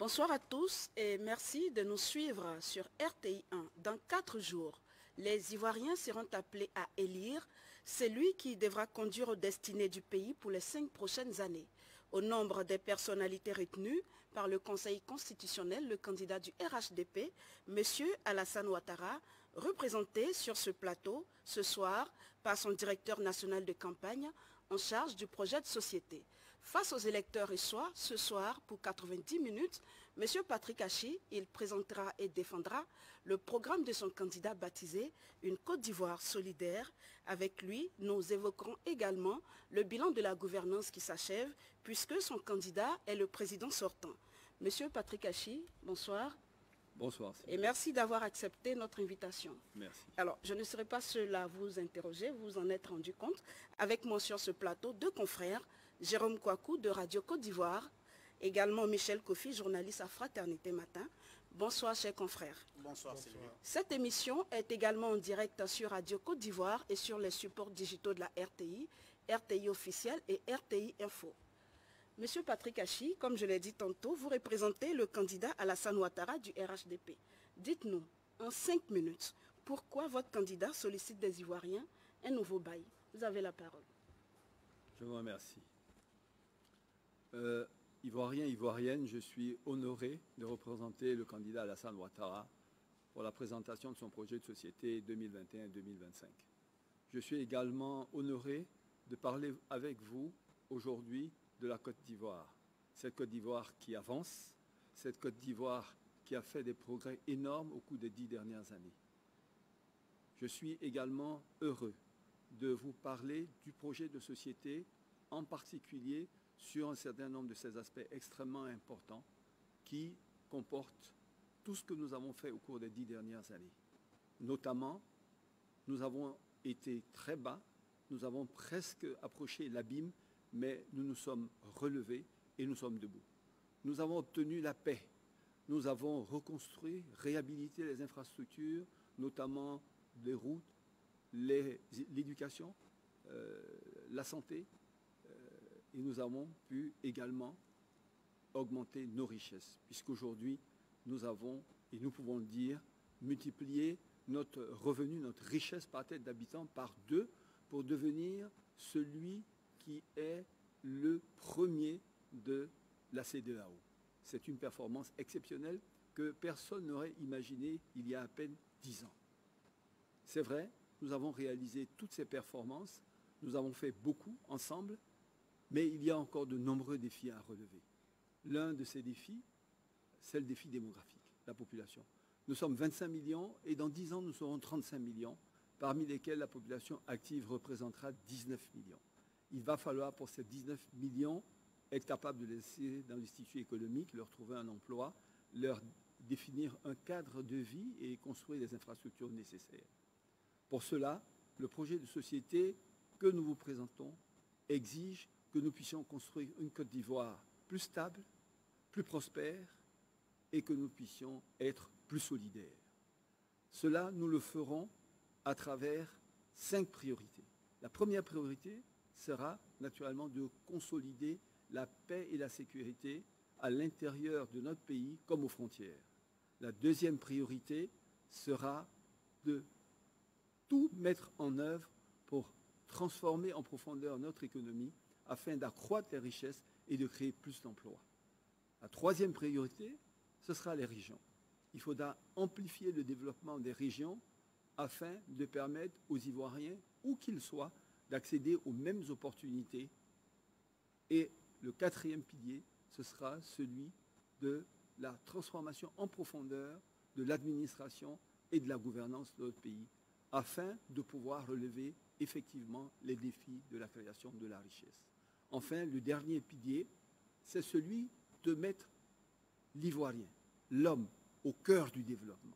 Bonsoir à tous et merci de nous suivre sur RTI 1. Dans 4 jours, les Ivoiriens seront appelés à élire celui qui devra conduire aux destinées du pays pour les 5 prochaines années. Au nombre des personnalités retenues par le Conseil constitutionnel, le candidat du RHDP, M. Alassane Ouattara, représenté sur ce plateau ce soir par son directeur national de campagne en charge du projet de société. Face aux électeurs reçoit ce soir pour 90 minutes, M. Patrick Achi, il présentera et défendra le programme de son candidat baptisé Une Côte d'Ivoire solidaire. Avec lui, nous évoquerons également le bilan de la gouvernance qui s'achève puisque son candidat est le président sortant. M. Patrick Achi, bonsoir. Bonsoir. Et merci d'avoir accepté notre invitation. Merci. Alors, je ne serai pas seul à vous interroger, vous en êtes rendu compte. Avec moi sur ce plateau, 2 confrères, Jérôme Kouakou de Radio Côte d'Ivoire, également Michel Kofi, journaliste à Fraternité Matin. Bonsoir, chers confrères. Bonsoir, Sylvie. Cette émission est également en direct sur Radio Côte d'Ivoire et sur les supports digitaux de la RTI, RTI officiel et RTI Info. Monsieur Patrick Achi, comme je l'ai dit tantôt, vous représentez le candidat Alassane Ouattara du RHDP. Dites-nous, en 5 minutes, pourquoi votre candidat sollicite des Ivoiriens un nouveau bail? Vous avez la parole. Je vous remercie. Ivoirien, Ivoirienne, je suis honoré de représenter le candidat Alassane Ouattara pour la présentation de son projet de société 2021-2025. Je suis également honoré de parler avec vous aujourd'hui de la Côte d'Ivoire. Cette Côte d'Ivoire qui avance, cette Côte d'Ivoire qui a fait des progrès énormes au cours des 10 dernières années. Je suis également heureux de vous parler du projet de société, en particulier sur un certain nombre de ces aspects extrêmement importants qui comportent tout ce que nous avons fait au cours des 10 dernières années. Notamment, nous avons été très bas, nous avons presque approché l'abîme, mais nous nous sommes relevés et nous sommes debout. Nous avons obtenu la paix. Nous avons reconstruit, réhabilité les infrastructures, notamment les routes, l'éducation, la santé, et nous avons pu également augmenter nos richesses, puisqu'aujourd'hui, nous avons, et nous pouvons le dire, multiplié notre revenu, notre richesse par tête d'habitant par 2 pour devenir celui qui est le premier de la CEDEAO. C'est une performance exceptionnelle que personne n'aurait imaginée il y a à peine 10 ans. C'est vrai, nous avons réalisé toutes ces performances, nous avons fait beaucoup ensemble, mais il y a encore de nombreux défis à relever. L'un de ces défis, c'est le défi démographique, la population. Nous sommes 25 millions et dans 10 ans, nous serons 35 millions, parmi lesquels la population active représentera 19 millions. Il va falloir pour ces 19 millions être capable de laisser dans l'institut économique, leur trouver un emploi, leur définir un cadre de vie et construire les infrastructures nécessaires. Pour cela, le projet de société que nous vous présentons exige que nous puissions construire une Côte d'Ivoire plus stable, plus prospère et que nous puissions être plus solidaires. Cela, nous le ferons à travers 5 priorités. La première priorité sera naturellement de consolider la paix et la sécurité à l'intérieur de notre pays comme aux frontières. La deuxième priorité sera de tout mettre en œuvre pour transformer en profondeur notre économie afin d'accroître les richesses et de créer plus d'emplois. La troisième priorité, ce sera les régions. Il faudra amplifier le développement des régions afin de permettre aux Ivoiriens, où qu'ils soient, d'accéder aux mêmes opportunités. Et le quatrième pilier, ce sera celui de la transformation en profondeur de l'administration et de la gouvernance de notre pays, afin de pouvoir relever effectivement les défis de la création de la richesse. Enfin, le dernier pilier, c'est celui de mettre l'Ivoirien, l'homme, au cœur du développement.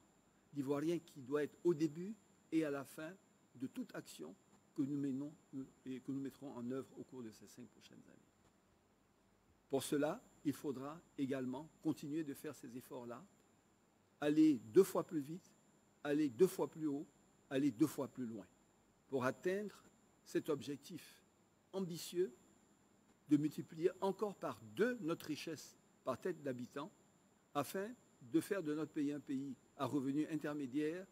L'Ivoirien qui doit être au début et à la fin de toute action que nous menons et que nous mettrons en œuvre au cours de ces 5 prochaines années. Pour cela, il faudra également continuer de faire ces efforts-là, aller 2 fois plus vite, aller 2 fois plus haut, aller 2 fois plus loin, pour atteindre cet objectif ambitieux de multiplier encore par 2 notre richesse par tête d'habitant afin de faire de notre pays un pays à revenus intermédiaires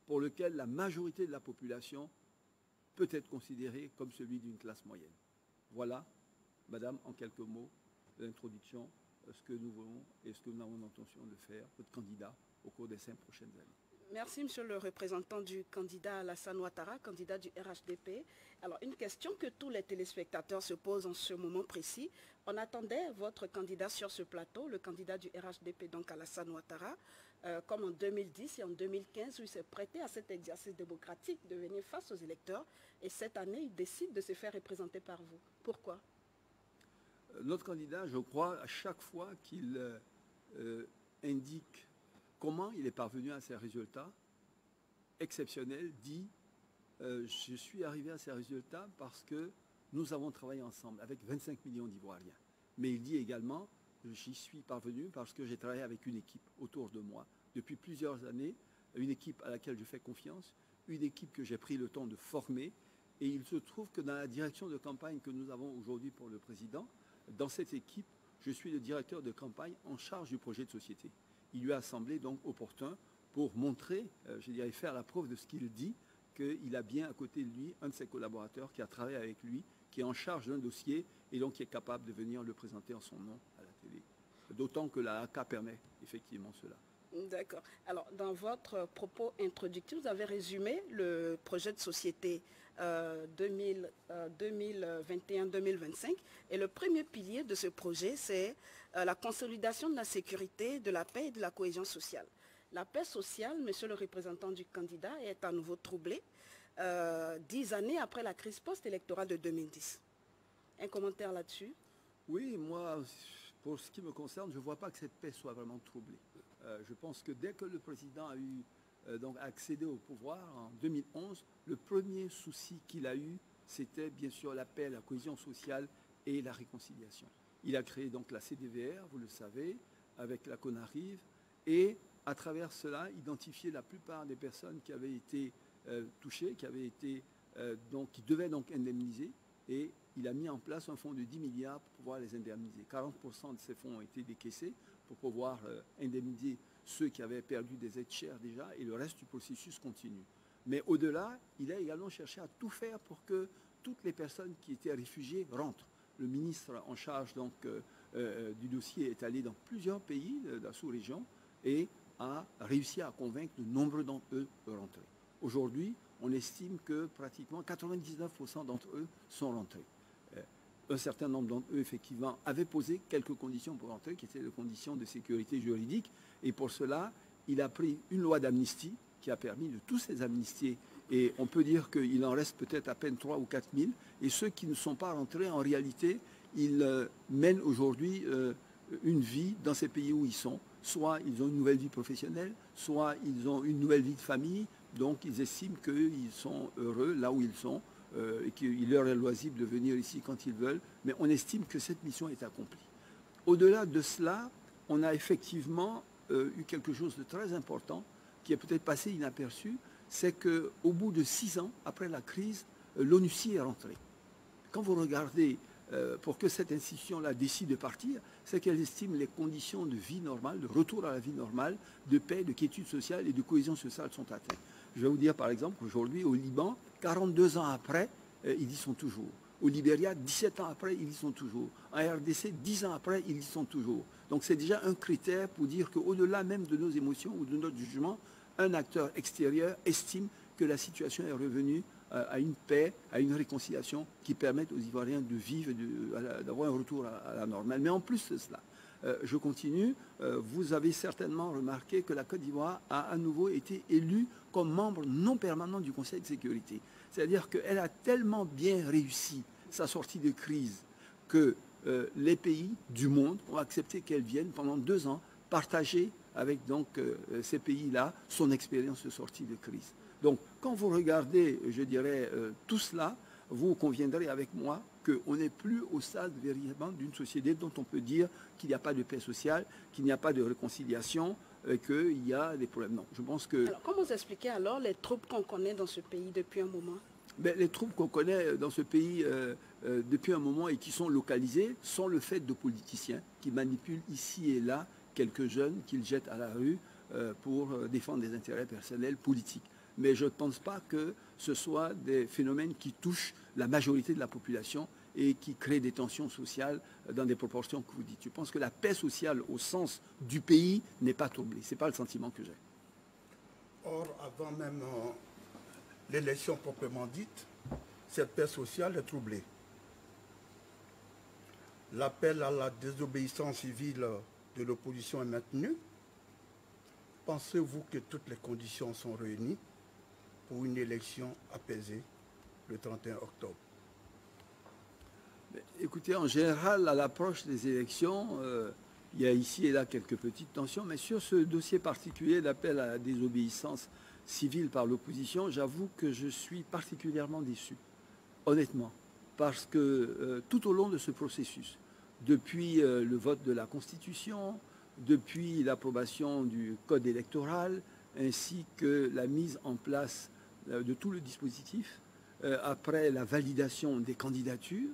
pour lequel la majorité de la population peut être considérée comme celui d'une classe moyenne. Voilà, madame, en quelques mots, l'introduction, ce que nous voulons et ce que nous avons l'intention de faire, votre candidat, au cours des 5 prochaines années. Merci, monsieur le représentant du candidat Alassane Ouattara, candidat du RHDP. Alors, une question que tous les téléspectateurs se posent en ce moment précis. On attendait votre candidat sur ce plateau, le candidat du RHDP, donc Alassane Ouattara, comme en 2010 et en 2015, où il s'est prêté à cet exercice démocratique de venir face aux électeurs. Et cette année, il décide de se faire représenter par vous. Pourquoi? Notre candidat, je crois, à chaque fois qu'il indique comment il est parvenu à ces résultats exceptionnels, dit je suis arrivé à ces résultats parce que nous avons travaillé ensemble avec 25 millions d'Ivoiriens. Mais il dit également j'y suis parvenu parce que j'ai travaillé avec une équipe autour de moi depuis plusieurs années, une équipe à laquelle je fais confiance, une équipe que j'ai pris le temps de former. Et il se trouve que dans la direction de campagne que nous avons aujourd'hui pour le président, dans cette équipe, je suis le directeur de campagne en charge du projet de société. Il lui a semblé donc opportun pour montrer, je dirais faire la preuve de ce qu'il dit, qu'il a bien à côté de lui un de ses collaborateurs qui a travaillé avec lui, qui est en charge d'un dossier et donc qui est capable de venir le présenter en son nom à la télé. D'autant que la AK permet effectivement cela. D'accord. Alors, dans votre propos introductif, vous avez résumé le projet de société 2021-2025. Et le premier pilier de ce projet, c'est la consolidation de la sécurité, de la paix et de la cohésion sociale. La paix sociale, monsieur le représentant du candidat, est à nouveau troublée 10 années après la crise post-électorale de 2010. Un commentaire là-dessus? Oui, moi, pour ce qui me concerne, je ne vois pas que cette paix soit vraiment troublée. Je pense que dès que le président a eu donc accédé au pouvoir en 2011, le premier souci qu'il a eu, c'était bien sûr la paix, la cohésion sociale et la réconciliation. Il a créé donc la CDVR, vous le savez, avec la CONARIV, et à travers cela, identifié la plupart des personnes qui avaient été touchées, qui devaient donc indemniser, et il a mis en place un fonds de 10 milliards pour pouvoir les indemniser. 40% de ces fonds ont été décaissés pour pouvoir indemniser ceux qui avaient perdu des aides chères déjà, et le reste du processus continue. Mais au-delà, il a également cherché à tout faire pour que toutes les personnes qui étaient réfugiées rentrent. Le ministre en charge donc, du dossier est allé dans plusieurs pays de la sous-région et a réussi à convaincre de nombreux d'entre eux de rentrer. Aujourd'hui, on estime que pratiquement 99% d'entre eux sont rentrés. Un certain nombre d'entre eux, effectivement, avaient posé quelques conditions pour rentrer, qui étaient des conditions de sécurité juridique. Et pour cela, il a pris une loi d'amnistie qui a permis de tous ces amnistier. Et on peut dire qu'il en reste peut-être à peine 3 ou 4 000. Et ceux qui ne sont pas rentrés, en réalité, ils mènent aujourd'hui une vie dans ces pays où ils sont. Soit ils ont une nouvelle vie professionnelle, soit ils ont une nouvelle vie de famille. Donc ils estiment qu'ils sont heureux là où ils sont. Et qu'il leur est loisible de venir ici quand ils veulent, mais on estime que cette mission est accomplie. Au-delà de cela, on a effectivement eu quelque chose de très important qui est peut-être passé inaperçu, c'est qu'au bout de 6 ans, après la crise, l'ONUCI est rentrée. Quand vous regardez, pour que cette institution-là décide de partir, c'est qu'elle estime les conditions de vie normale, de retour à la vie normale, de paix, de quiétude sociale et de cohésion sociale sont atteintes. Je vais vous dire par exemple qu'aujourd'hui au Liban, 42 ans après, ils y sont toujours. Au Libéria, 17 ans après, ils y sont toujours. En RDC, 10 ans après, ils y sont toujours. Donc c'est déjà un critère pour dire qu'au-delà même de nos émotions ou de notre jugement, un acteur extérieur estime que la situation est revenue à une paix, à une réconciliation qui permettent aux Ivoiriens de vivre, d'avoir un retour à la normale. Mais en plus de cela, je continue, vous avez certainement remarqué que la Côte d'Ivoire a à nouveau été élue comme membre non permanent du Conseil de sécurité. C'est-à-dire qu'elle a tellement bien réussi sa sortie de crise que les pays du monde ont accepté qu'elle vienne pendant 2 ans partager avec donc, ces pays-là son expérience de sortie de crise. Donc quand vous regardez, je dirais, tout cela, vous conviendrez avec moi qu'on n'est plus au stade véritablement d'une société dont on peut dire qu'il n'y a pas de paix sociale, qu'il n'y a pas de réconciliation, qu'il y a des problèmes. Non, je pense que... Alors, comment vous expliquez alors les troubles qu'on connaît dans ce pays depuis un moment? Les troubles qu'on connaît dans ce pays depuis un moment et qui sont localisés sont le fait de politiciens qui manipulent ici et là quelques jeunes qu'ils jettent à la rue pour défendre des intérêts personnels politiques. Mais je ne pense pas que ce soit des phénomènes qui touchent la majorité de la population et qui créent des tensions sociales dans des proportions que vous dites. Je pense que la paix sociale au sens du pays n'est pas troublée. Ce n'est pas le sentiment que j'ai. Or, avant même l'élection proprement dite, cette paix sociale est troublée. L'appel à la désobéissance civile de l'opposition est maintenu. Pensez-vous que toutes les conditions sont réunies pour une élection apaisée le 31 octobre? Écoutez, en général, à l'approche des élections, il y a ici et là quelques petites tensions, mais sur ce dossier particulier d'appel à la désobéissance civile par l'opposition, j'avoue que je suis particulièrement déçu, honnêtement, parce que tout au long de ce processus, depuis le vote de la Constitution, depuis l'approbation du Code électoral, ainsi que la mise en place de tout le dispositif, après la validation des candidatures,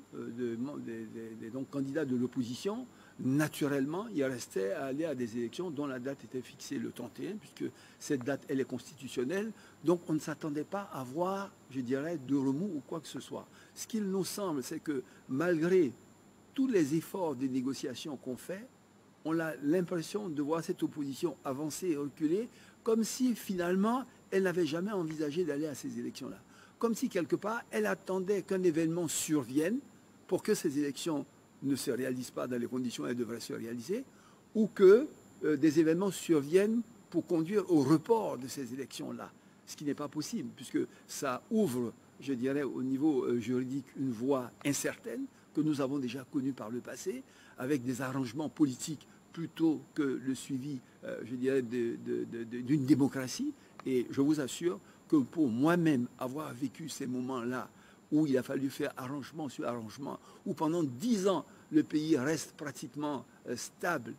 donc candidats de l'opposition, naturellement, il restait à aller à des élections dont la date était fixée le 31, puisque cette date, elle est constitutionnelle. Donc, on ne s'attendait pas à voir, je dirais, de remous ou quoi que ce soit. Ce qu'il nous semble, c'est que malgré tous les efforts de négociation qu'on fait, on a l'impression de voir cette opposition avancer et reculer, comme si finalement, elle n'avait jamais envisagé d'aller à ces élections-là. Comme si, quelque part, elle attendait qu'un événement survienne pour que ces élections ne se réalisent pas dans les conditions où elles devraient se réaliser, ou que des événements surviennent pour conduire au report de ces élections-là. Ce qui n'est pas possible, puisque ça ouvre, je dirais, au niveau juridique, une voie incertaine que nous avons déjà connue par le passé, avec des arrangements politiques plutôt que le suivi, je dirais, d'une démocratie. Et je vous assure que pour moi-même avoir vécu ces moments-là, où il a fallu faire arrangement sur arrangement, où pendant 10 ans, le pays reste pratiquement stable,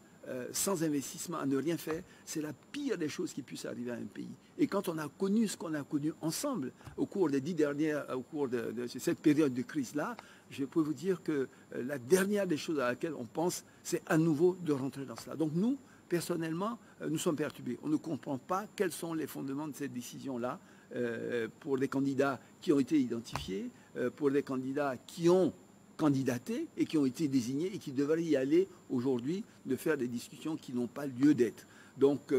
sans investissement, à ne rien faire, c'est la pire des choses qui puissent arriver à un pays. Et quand on a connu ce qu'on a connu ensemble au cours des 10 dernières, au cours de cette période de crise-là, je peux vous dire que la dernière des choses à laquelle on pense, c'est à nouveau de rentrer dans cela. Donc nous, personnellement, nous sommes perturbés. On ne comprend pas quels sont les fondements de cette décision-là pour les candidats qui ont été identifiés, pour les candidats qui ont candidaté et qui ont été désignés et qui devraient y aller aujourd'hui, de faire des discussions qui n'ont pas lieu d'être. Donc,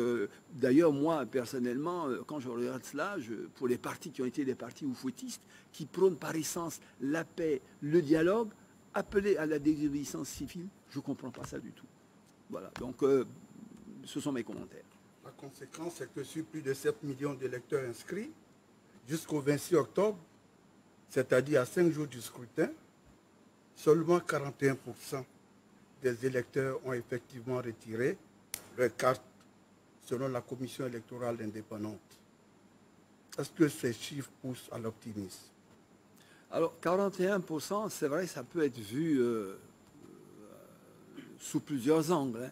d'ailleurs, moi, personnellement, quand je regarde cela, pour les partis qui ont été des partis oufouettistes, qui prônent par essence la paix, le dialogue, appeler à la désobéissance civile, je ne comprends pas ça du tout. Voilà, donc ce sont mes commentaires. La conséquence, c'est que sur plus de 7 millions d'électeurs inscrits, jusqu'au 26 octobre, c'est-à-dire à 5 jours du scrutin, seulement 41% des électeurs ont effectivement retiré leur carte selon la commission électorale indépendante. Est-ce que ces chiffres poussent à l'optimisme? Alors, 41%, c'est vrai, ça peut être vu sous plusieurs angles.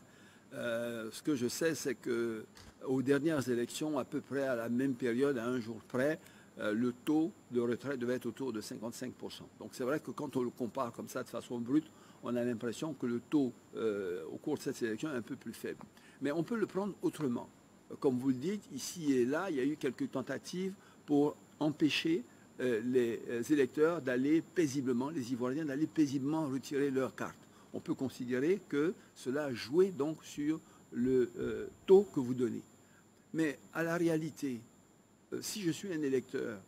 Ce que je sais, c'est qu'aux dernières élections, à peu près à la même période, à un jour près, le taux de retrait devait être autour de 55%. Donc c'est vrai que quand on le compare comme ça de façon brute, on a l'impression que le taux au cours de cette élection est un peu plus faible. Mais on peut le prendre autrement. Comme vous le dites, ici et là, il y a eu quelques tentatives pour empêcher les électeurs d'aller paisiblement, les Ivoiriens d'aller paisiblement retirer leur carte. On peut considérer que cela a joué donc sur le taux que vous donnez. Mais à la réalité, si je suis un électeur,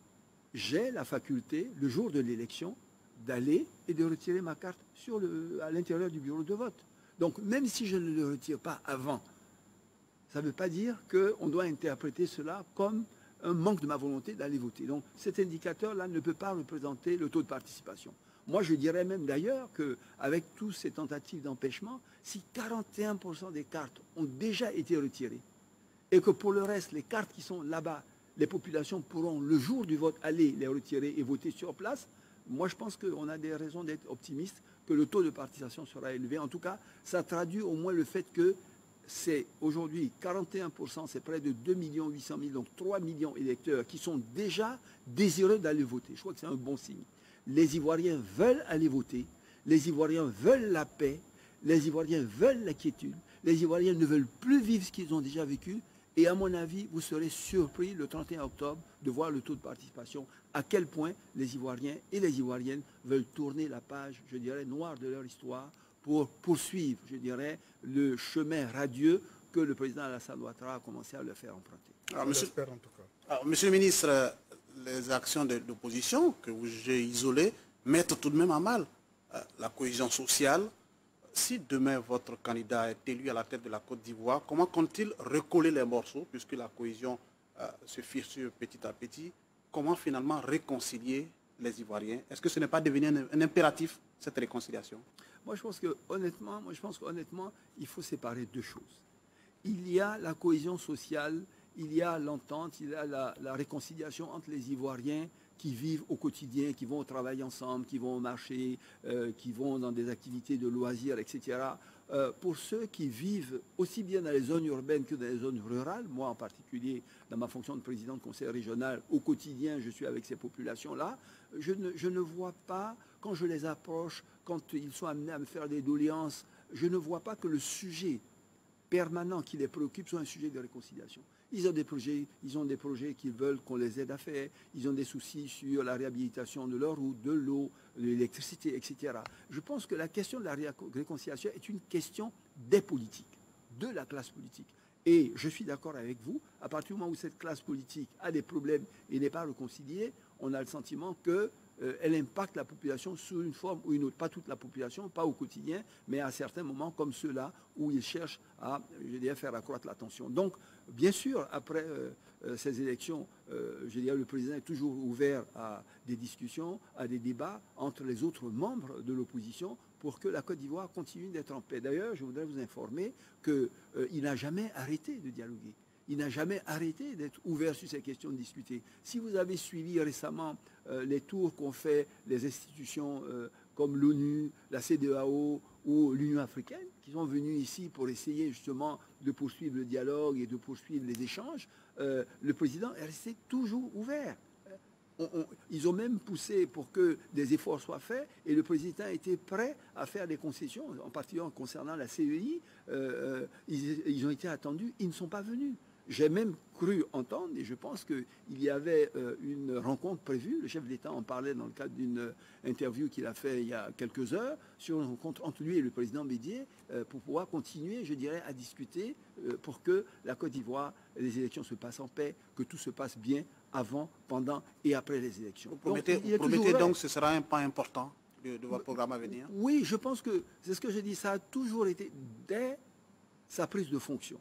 j'ai la faculté, le jour de l'élection, d'aller et de retirer ma carte à l'intérieur du bureau de vote. Donc, même si je ne le retire pas avant, ça ne veut pas dire qu'on doit interpréter cela comme un manque de ma volonté d'aller voter. Donc, cet indicateur-là ne peut pas représenter le taux de participation. Moi, je dirais même d'ailleurs qu'avec tous ces tentatives d'empêchement, si 41% des cartes ont déjà été retirées, et que pour le reste, les cartes qui sont là-bas, les populations pourront, le jour du vote, aller les retirer et voter sur place, moi je pense qu'on a des raisons d'être optimistes, que le taux de participation sera élevé. En tout cas, ça traduit au moins le fait que c'est aujourd'hui 41%, c'est près de 2 800 000, donc 3 millions d'électeurs qui sont déjà désireux d'aller voter. Je crois que c'est un bon signe. Les Ivoiriens veulent aller voter, les Ivoiriens veulent la paix, les Ivoiriens veulent la quiétude, Les Ivoiriens ne veulent plus vivre ce qu'ils ont déjà vécu. Et à mon avis, vous serez surpris le 31 octobre de voir le taux de participation, à quel point les Ivoiriens et les Ivoiriennes veulent tourner la page, je dirais, noire de leur histoire pour poursuivre, je dirais, le chemin radieux que le président Alassane Ouattara a commencé à leur faire emprunter. Alors, Monsieur le ministre, les actions de l'opposition que j'ai isolées mettent tout de même à mal la cohésion sociale. Si demain votre candidat est élu à la tête de la Côte d'Ivoire, comment compte-t-il recoller les morceaux, puisque la cohésion se fissure petit à petit? Comment finalement réconcilier les Ivoiriens? Est-ce que ce n'est pas devenu un impératif, cette réconciliation? Moi, je pense que honnêtement, il faut séparer deux choses. Il y a la cohésion sociale, il y a l'entente, il y a la réconciliation entre les Ivoiriens qui vivent au quotidien, qui vont au travail ensemble, qui vont au marché, qui vont dans des activités de loisirs, etc. Pour ceux qui vivent aussi bien dans les zones urbaines que dans les zones rurales, moi en particulier, dans ma fonction de président de conseil régional, au quotidien, je suis avec ces populations-là, je ne vois pas, quand je les approche, quand ils sont amenés à me faire des doléances, je ne vois pas que le sujet permanent qui les préoccupe soit un sujet de réconciliation. Ils ont des projets qu'ils veulent qu'on les aide à faire. Ils ont des soucis sur la réhabilitation de leur route, de l'eau, de l'électricité, etc. Je pense que la question de la réconciliation est une question des politiques, de la classe politique. Et je suis d'accord avec vous, à partir du moment où cette classe politique a des problèmes et n'est pas réconciliée, on a le sentiment qu'elle impacte la population sous une forme ou une autre. Pas toute la population, pas au quotidien, mais à certains moments comme ceux-là où ils cherchent à, je dirais, faire accroître la tension. Donc, bien sûr, après ces élections, je dirais, le président est toujours ouvert à des discussions, à des débats entre les autres membres de l'opposition pour que la Côte d'Ivoire continue d'être en paix. D'ailleurs, je voudrais vous informer qu'il n'a jamais arrêté de dialoguer. Il n'a jamais arrêté d'être ouvert sur ces questions de discuter. Si vous avez suivi récemment les tours qu'ont fait les institutions comme l'ONU, la CEDEAO ou l'Union africaine, qui sont venus ici pour essayer justement de poursuivre le dialogue et de poursuivre les échanges, le président est resté toujours ouvert. Ils ont même poussé pour que des efforts soient faits et le président était prêt à faire des concessions, en particulier concernant la CEI. Ils ont été attendus, ils ne sont pas venus. J'ai même cru entendre, et je pense qu'il y avait une rencontre prévue, le chef d'État en parlait dans le cadre d'une interview qu'il a fait il y a quelques heures, sur une rencontre entre lui et le président Bédié, pour pouvoir continuer, je dirais, à discuter pour que la Côte d'Ivoire, les élections se passent en paix, que tout se passe bien avant, pendant et après les élections. Vous promettez donc que ce sera un pas important de votre programme à venir? Oui, je pense que, c'est ce que j'ai dit, ça a toujours été, dès sa prise de fonction,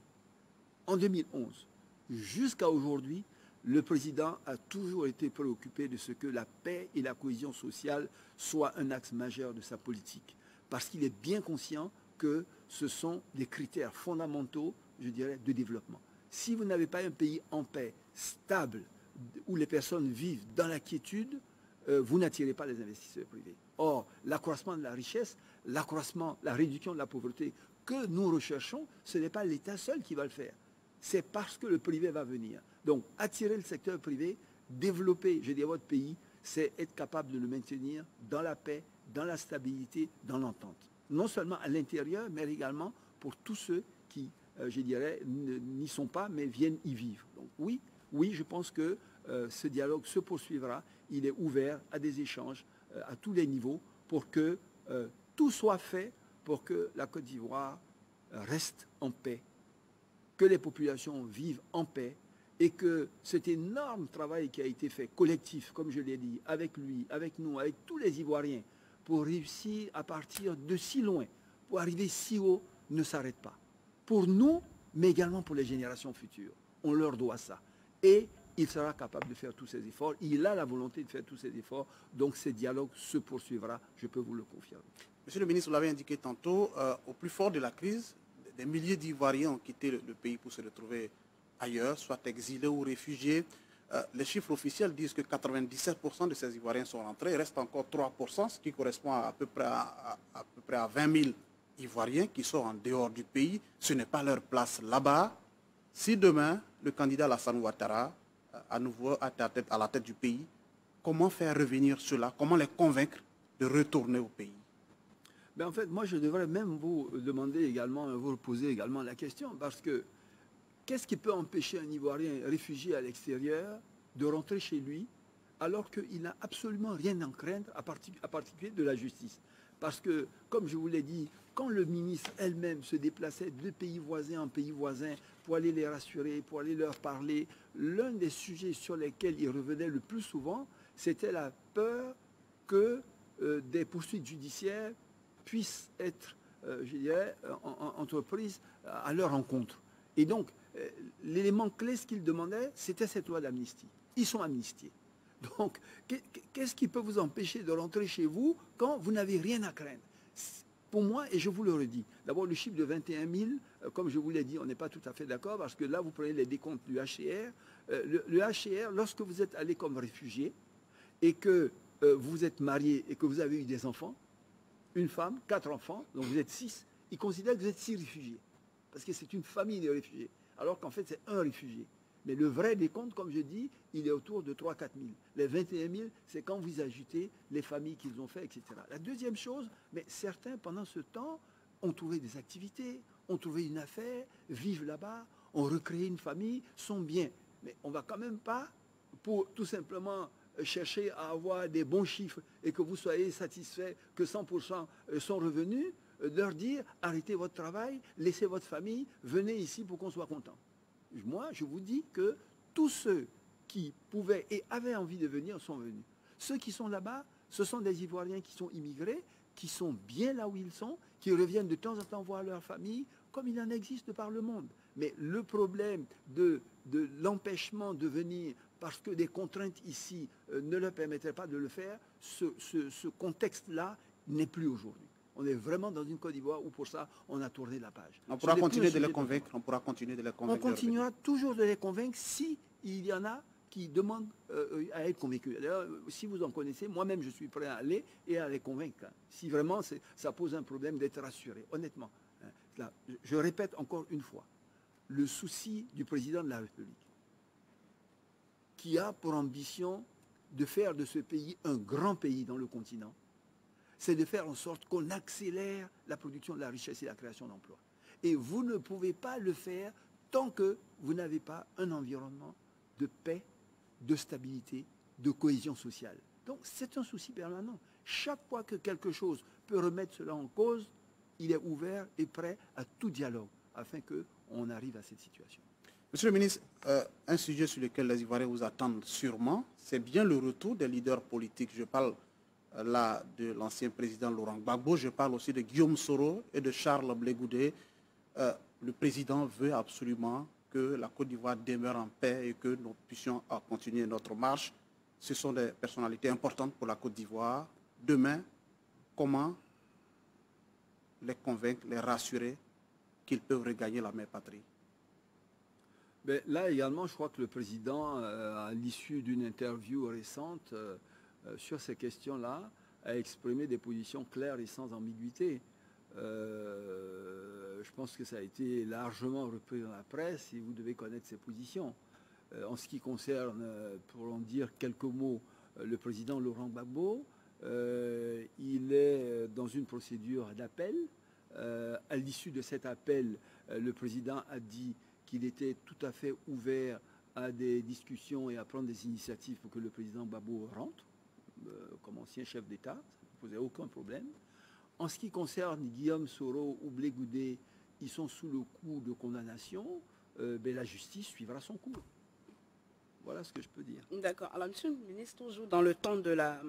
en 2011, jusqu'à aujourd'hui, le président a toujours été préoccupé de ce que la paix et la cohésion sociale soient un axe majeur de sa politique. Parce qu'il est bien conscient que ce sont des critères fondamentaux, je dirais, de développement. Si vous n'avez pas un pays en paix, stable, où les personnes vivent dans la quiétude, vous n'attirez pas les investisseurs privés. Or, l'accroissement de la richesse, la réduction de la pauvreté que nous recherchons, ce n'est pas l'État seul qui va le faire. C'est parce que le privé va venir. Donc, attirer le secteur privé, développer, je dis, votre pays, c'est être capable de le maintenir dans la paix, dans la stabilité, dans l'entente. Non seulement à l'intérieur, mais également pour tous ceux qui, je dirais, n'y sont pas, mais viennent y vivre. Donc, oui, je pense que ce dialogue se poursuivra. Il est ouvert à des échanges à tous les niveaux pour que tout soit fait pour que la Côte d'Ivoire reste en paix, que les populations vivent en paix et que cet énorme travail qui a été fait, collectif, comme je l'ai dit, avec lui, avec nous, avec tous les Ivoiriens, pour réussir à partir de si loin, pour arriver si haut, ne s'arrête pas. Pour nous, mais également pour les générations futures. On leur doit ça. Et il sera capable de faire tous ces efforts. Il a la volonté de faire tous ces efforts. Donc, ce dialogue se poursuivra, je peux vous le confirmer. Monsieur le ministre, vous l'avez indiqué tantôt, au plus fort de la crise, des milliers d'Ivoiriens ont quitté le pays pour se retrouver ailleurs, soit exilés ou réfugiés. Les chiffres officiels disent que 97% de ces Ivoiriens sont rentrés. Il reste encore 3%, ce qui correspond à peu près à 20 000 Ivoiriens qui sont en dehors du pays. Ce n'est pas leur place là-bas. Si demain, le candidat Alassane Ouattara, à nouveau à la tête du pays, comment faire revenir ceux-là? Comment les convaincre de retourner au pays? Ben en fait, moi, je devrais même vous demander également, vous poser également la question, parce que qu'est-ce qui peut empêcher un Ivoirien réfugié à l'extérieur de rentrer chez lui alors qu'il n'a absolument rien à craindre à particulier de la justice? Parce que, comme je vous l'ai dit, quand le ministre elle-même se déplaçait de pays voisins en pays voisins pour aller les rassurer, pour aller leur parler, l'un des sujets sur lesquels il revenait le plus souvent, c'était la peur que des poursuites judiciaires puissent être, je dirais, entreprises à leur encontre. Et donc, l'élément clé, ce qu'ils demandaient, c'était cette loi d'amnistie. Ils sont amnistiés. Donc, qu'est-ce qui peut vous empêcher de rentrer chez vous quand vous n'avez rien à craindre? Pour moi, et je vous le redis, d'abord le chiffre de 21 000, comme je vous l'ai dit, on n'est pas tout à fait d'accord, parce que là, vous prenez les décomptes du HCR. Le HCR, lorsque vous êtes allé comme réfugié et que vous êtes marié et que vous avez eu des enfants, une femme, 4 enfants, donc vous êtes 6, ils considèrent que vous êtes 6 réfugiés, parce que c'est une famille de réfugiés, alors qu'en fait, c'est un réfugié. Mais le vrai décompte, comme je dis, il est autour de 3 000 à 4 000. Les 21 000, c'est quand vous ajoutez les familles qu'ils ont fait, etc. La deuxième chose, mais certains, pendant ce temps, ont trouvé des activités, ont trouvé une affaire, vivent là-bas, ont recréé une famille, sont bien. Mais on ne va quand même pas, pour tout simplement chercher à avoir des bons chiffres et que vous soyez satisfait que 100% sont revenus, leur dire arrêtez votre travail, laissez votre famille, venez ici pour qu'on soit content. Moi, je vous dis que tous ceux qui pouvaient et avaient envie de venir sont venus. Ceux qui sont là-bas, ce sont des Ivoiriens qui sont immigrés, qui sont bien là où ils sont, qui reviennent de temps en temps voir leur famille, comme il en existe par le monde. Mais le problème de l'empêchement de venir parce que des contraintes ici ne leur permettraient pas de le faire, ce contexte-là n'est plus aujourd'hui. On est vraiment dans une Côte d'Ivoire où pour ça, on a tourné la page. On pourra continuer de les convaincre. On pourra continuer de les convaincre. On continuera toujours de les convaincre si il y en a qui demandent à être convaincus. D'ailleurs, si vous en connaissez, moi-même, je suis prêt à aller et à les convaincre. Si vraiment ça pose un problème d'être rassuré, honnêtement. Là, je répète encore une fois, le souci du président de la République, qui a pour ambition de faire de ce pays un grand pays dans le continent, c'est de faire en sorte qu'on accélère la production de la richesse et la création d'emplois. Et vous ne pouvez pas le faire tant que vous n'avez pas un environnement de paix, de stabilité, de cohésion sociale. Donc c'est un souci permanent. Chaque fois que quelque chose peut remettre cela en cause, il est ouvert et prêt à tout dialogue afin qu'on arrive à cette situation. Monsieur le ministre, un sujet sur lequel les Ivoiriens vous attendent sûrement, c'est bien le retour des leaders politiques. Je parle là de l'ancien président Laurent Gbagbo, je parle aussi de Guillaume Soro et de Charles Blé Goudé. Le président veut absolument que la Côte d'Ivoire demeure en paix et que nous puissions continuer notre marche. Ce sont des personnalités importantes pour la Côte d'Ivoire. Demain, comment les convaincre, les rassurer qu'ils peuvent regagner la mère patrie? Ben, là également, je crois que le président, à l'issue d'une interview récente sur ces questions-là, a exprimé des positions claires et sans ambiguïté. Je pense que ça a été largement repris dans la presse et vous devez connaître ses positions. En ce qui concerne, pour en dire quelques mots, le président Laurent Gbagbo, il est dans une procédure d'appel. À l'issue de cet appel, le président a dit qu'il était tout à fait ouvert à des discussions et à prendre des initiatives pour que le président Gbagbo rentre, comme ancien chef d'État, ça ne posait aucun problème. En ce qui concerne Guillaume Soro ou Blé Goudé, ils sont sous le coup de condamnation, ben la justice suivra son cours. Voilà ce que je peux dire. D'accord. Alors, monsieur le ministre, toujours dans le temps de la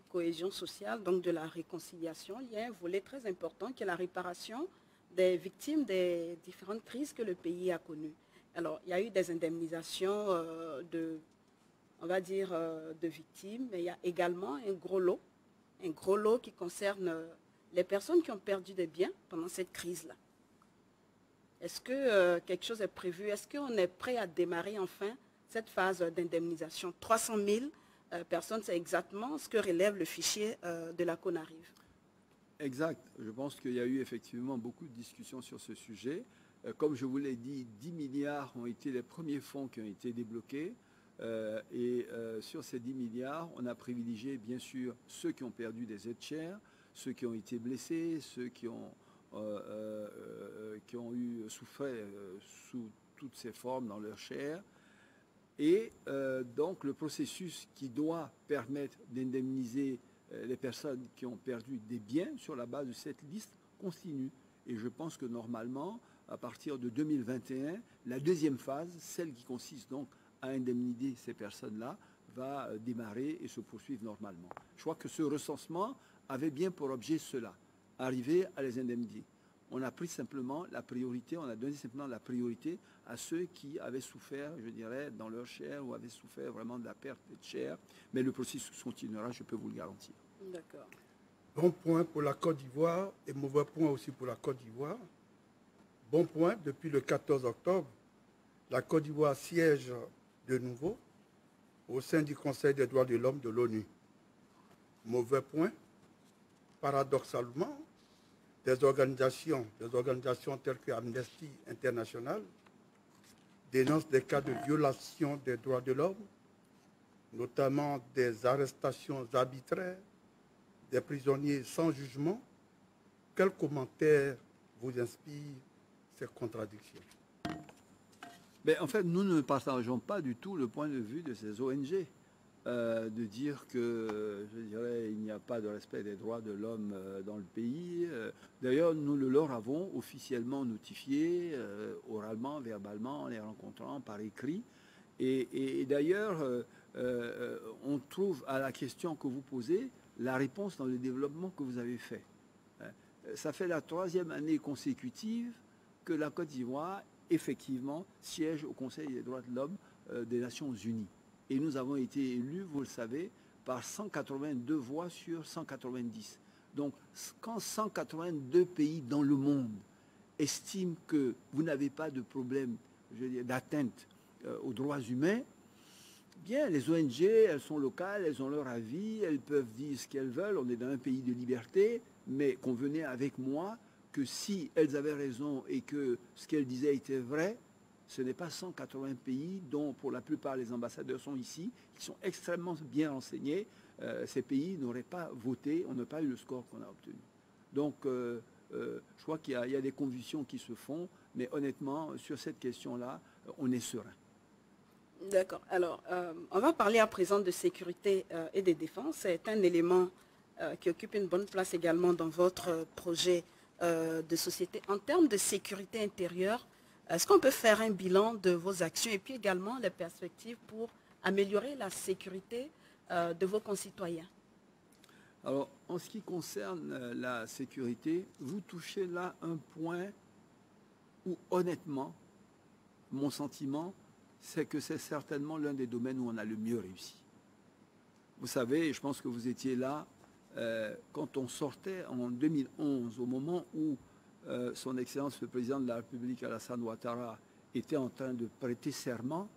cohésion sociale, donc de la réconciliation, il y a un volet très important qui est la réparation des victimes des différentes crises que le pays a connues. Alors, il y a eu des indemnisations on va dire, de victimes, mais il y a également un gros lot qui concerne les personnes qui ont perdu des biens pendant cette crise-là. Est-ce que quelque chose est prévu? Est-ce qu'on est prêt à démarrer enfin cette phase d'indemnisation? 300 000 personnes, c'est exactement ce que relève le fichier de la CONARIV. Exact. Je pense qu'il y a eu effectivement beaucoup de discussions sur ce sujet. Comme je vous l'ai dit, 10 milliards ont été les premiers fonds qui ont été débloqués. Sur ces 10 milliards, on a privilégié bien sûr ceux qui ont perdu des aides chères, ceux qui ont été blessés, ceux qui ont souffert sous toutes ces formes dans leur chair. Et donc le processus qui doit permettre d'indemniser les personnes qui ont perdu des biens sur la base de cette liste continue. Et je pense que normalement, à partir de 2021, la deuxième phase, celle qui consiste donc à indemniser ces personnes-là, va démarrer et se poursuivre normalement. Je crois que ce recensement avait bien pour objet cela, arriver à les indemniser. On a pris simplement la priorité, on a donné simplement la priorité à ceux qui avaient souffert, je dirais, dans leur chair ou avaient souffert vraiment de la perte de chair. Mais le processus continuera, je peux vous le garantir. D'accord. Bon point pour la Côte d'Ivoire et mauvais point aussi pour la Côte d'Ivoire. Bon point, depuis le 14 octobre, la Côte d'Ivoire siège de nouveau au sein du Conseil des droits de l'homme de l'ONU. Mauvais point, paradoxalement, des organisations telles que Amnesty International dénoncent des cas de violation des droits de l'homme, notamment des arrestations arbitraires, des prisonniers sans jugement. Quel commentaire vous inspire ces contradictions? Mais en fait, nous ne partageons pas du tout le point de vue de ces ONG. De dire que, je dirais, il n'y a pas de respect des droits de l'homme dans le pays. D'ailleurs, nous le leur avons officiellement notifié, oralement, verbalement, en les rencontrant par écrit. Et d'ailleurs, on trouve à la question que vous posez la réponse dans le développement que vous avez fait. Ça fait la 3e année consécutive que la Côte d'Ivoire, effectivement, siège au Conseil des droits de l'homme des Nations Unies. Et nous avons été élus, vous le savez, par 182 voix sur 190. Donc, quand 182 pays dans le monde estiment que vous n'avez pas de problème, je veux dire, d'atteinte aux droits humains, bien, les ONG, elles sont locales, elles ont leur avis, elles peuvent dire ce qu'elles veulent. On est dans un pays de liberté, mais convenez avec moi que si elles avaient raison et que ce qu'elles disaient était vrai, ce n'est pas 180 pays dont pour la plupart les ambassadeurs sont ici, qui sont extrêmement bien renseignés. Ces pays n'auraient pas voté, on n'a pas eu le score qu'on a obtenu. Donc je crois qu'il y a des convictions qui se font, mais honnêtement, sur cette question-là, on est serein. D'accord. Alors, on va parler à présent de sécurité et de défense. C'est un élément qui occupe une bonne place également dans votre projet de société. En termes de sécurité intérieure, est-ce qu'on peut faire un bilan de vos actions et puis également les perspectives pour améliorer la sécurité de vos concitoyens? Alors, en ce qui concerne la sécurité, vous touchez là un point où, honnêtement, mon sentiment, c'est que c'est certainement l'un des domaines où on a le mieux réussi. Vous savez, je pense que vous étiez là quand on sortait en 2011, au moment où son Excellence le Président de la République, Alassane Ouattara, était en train de prêter serment,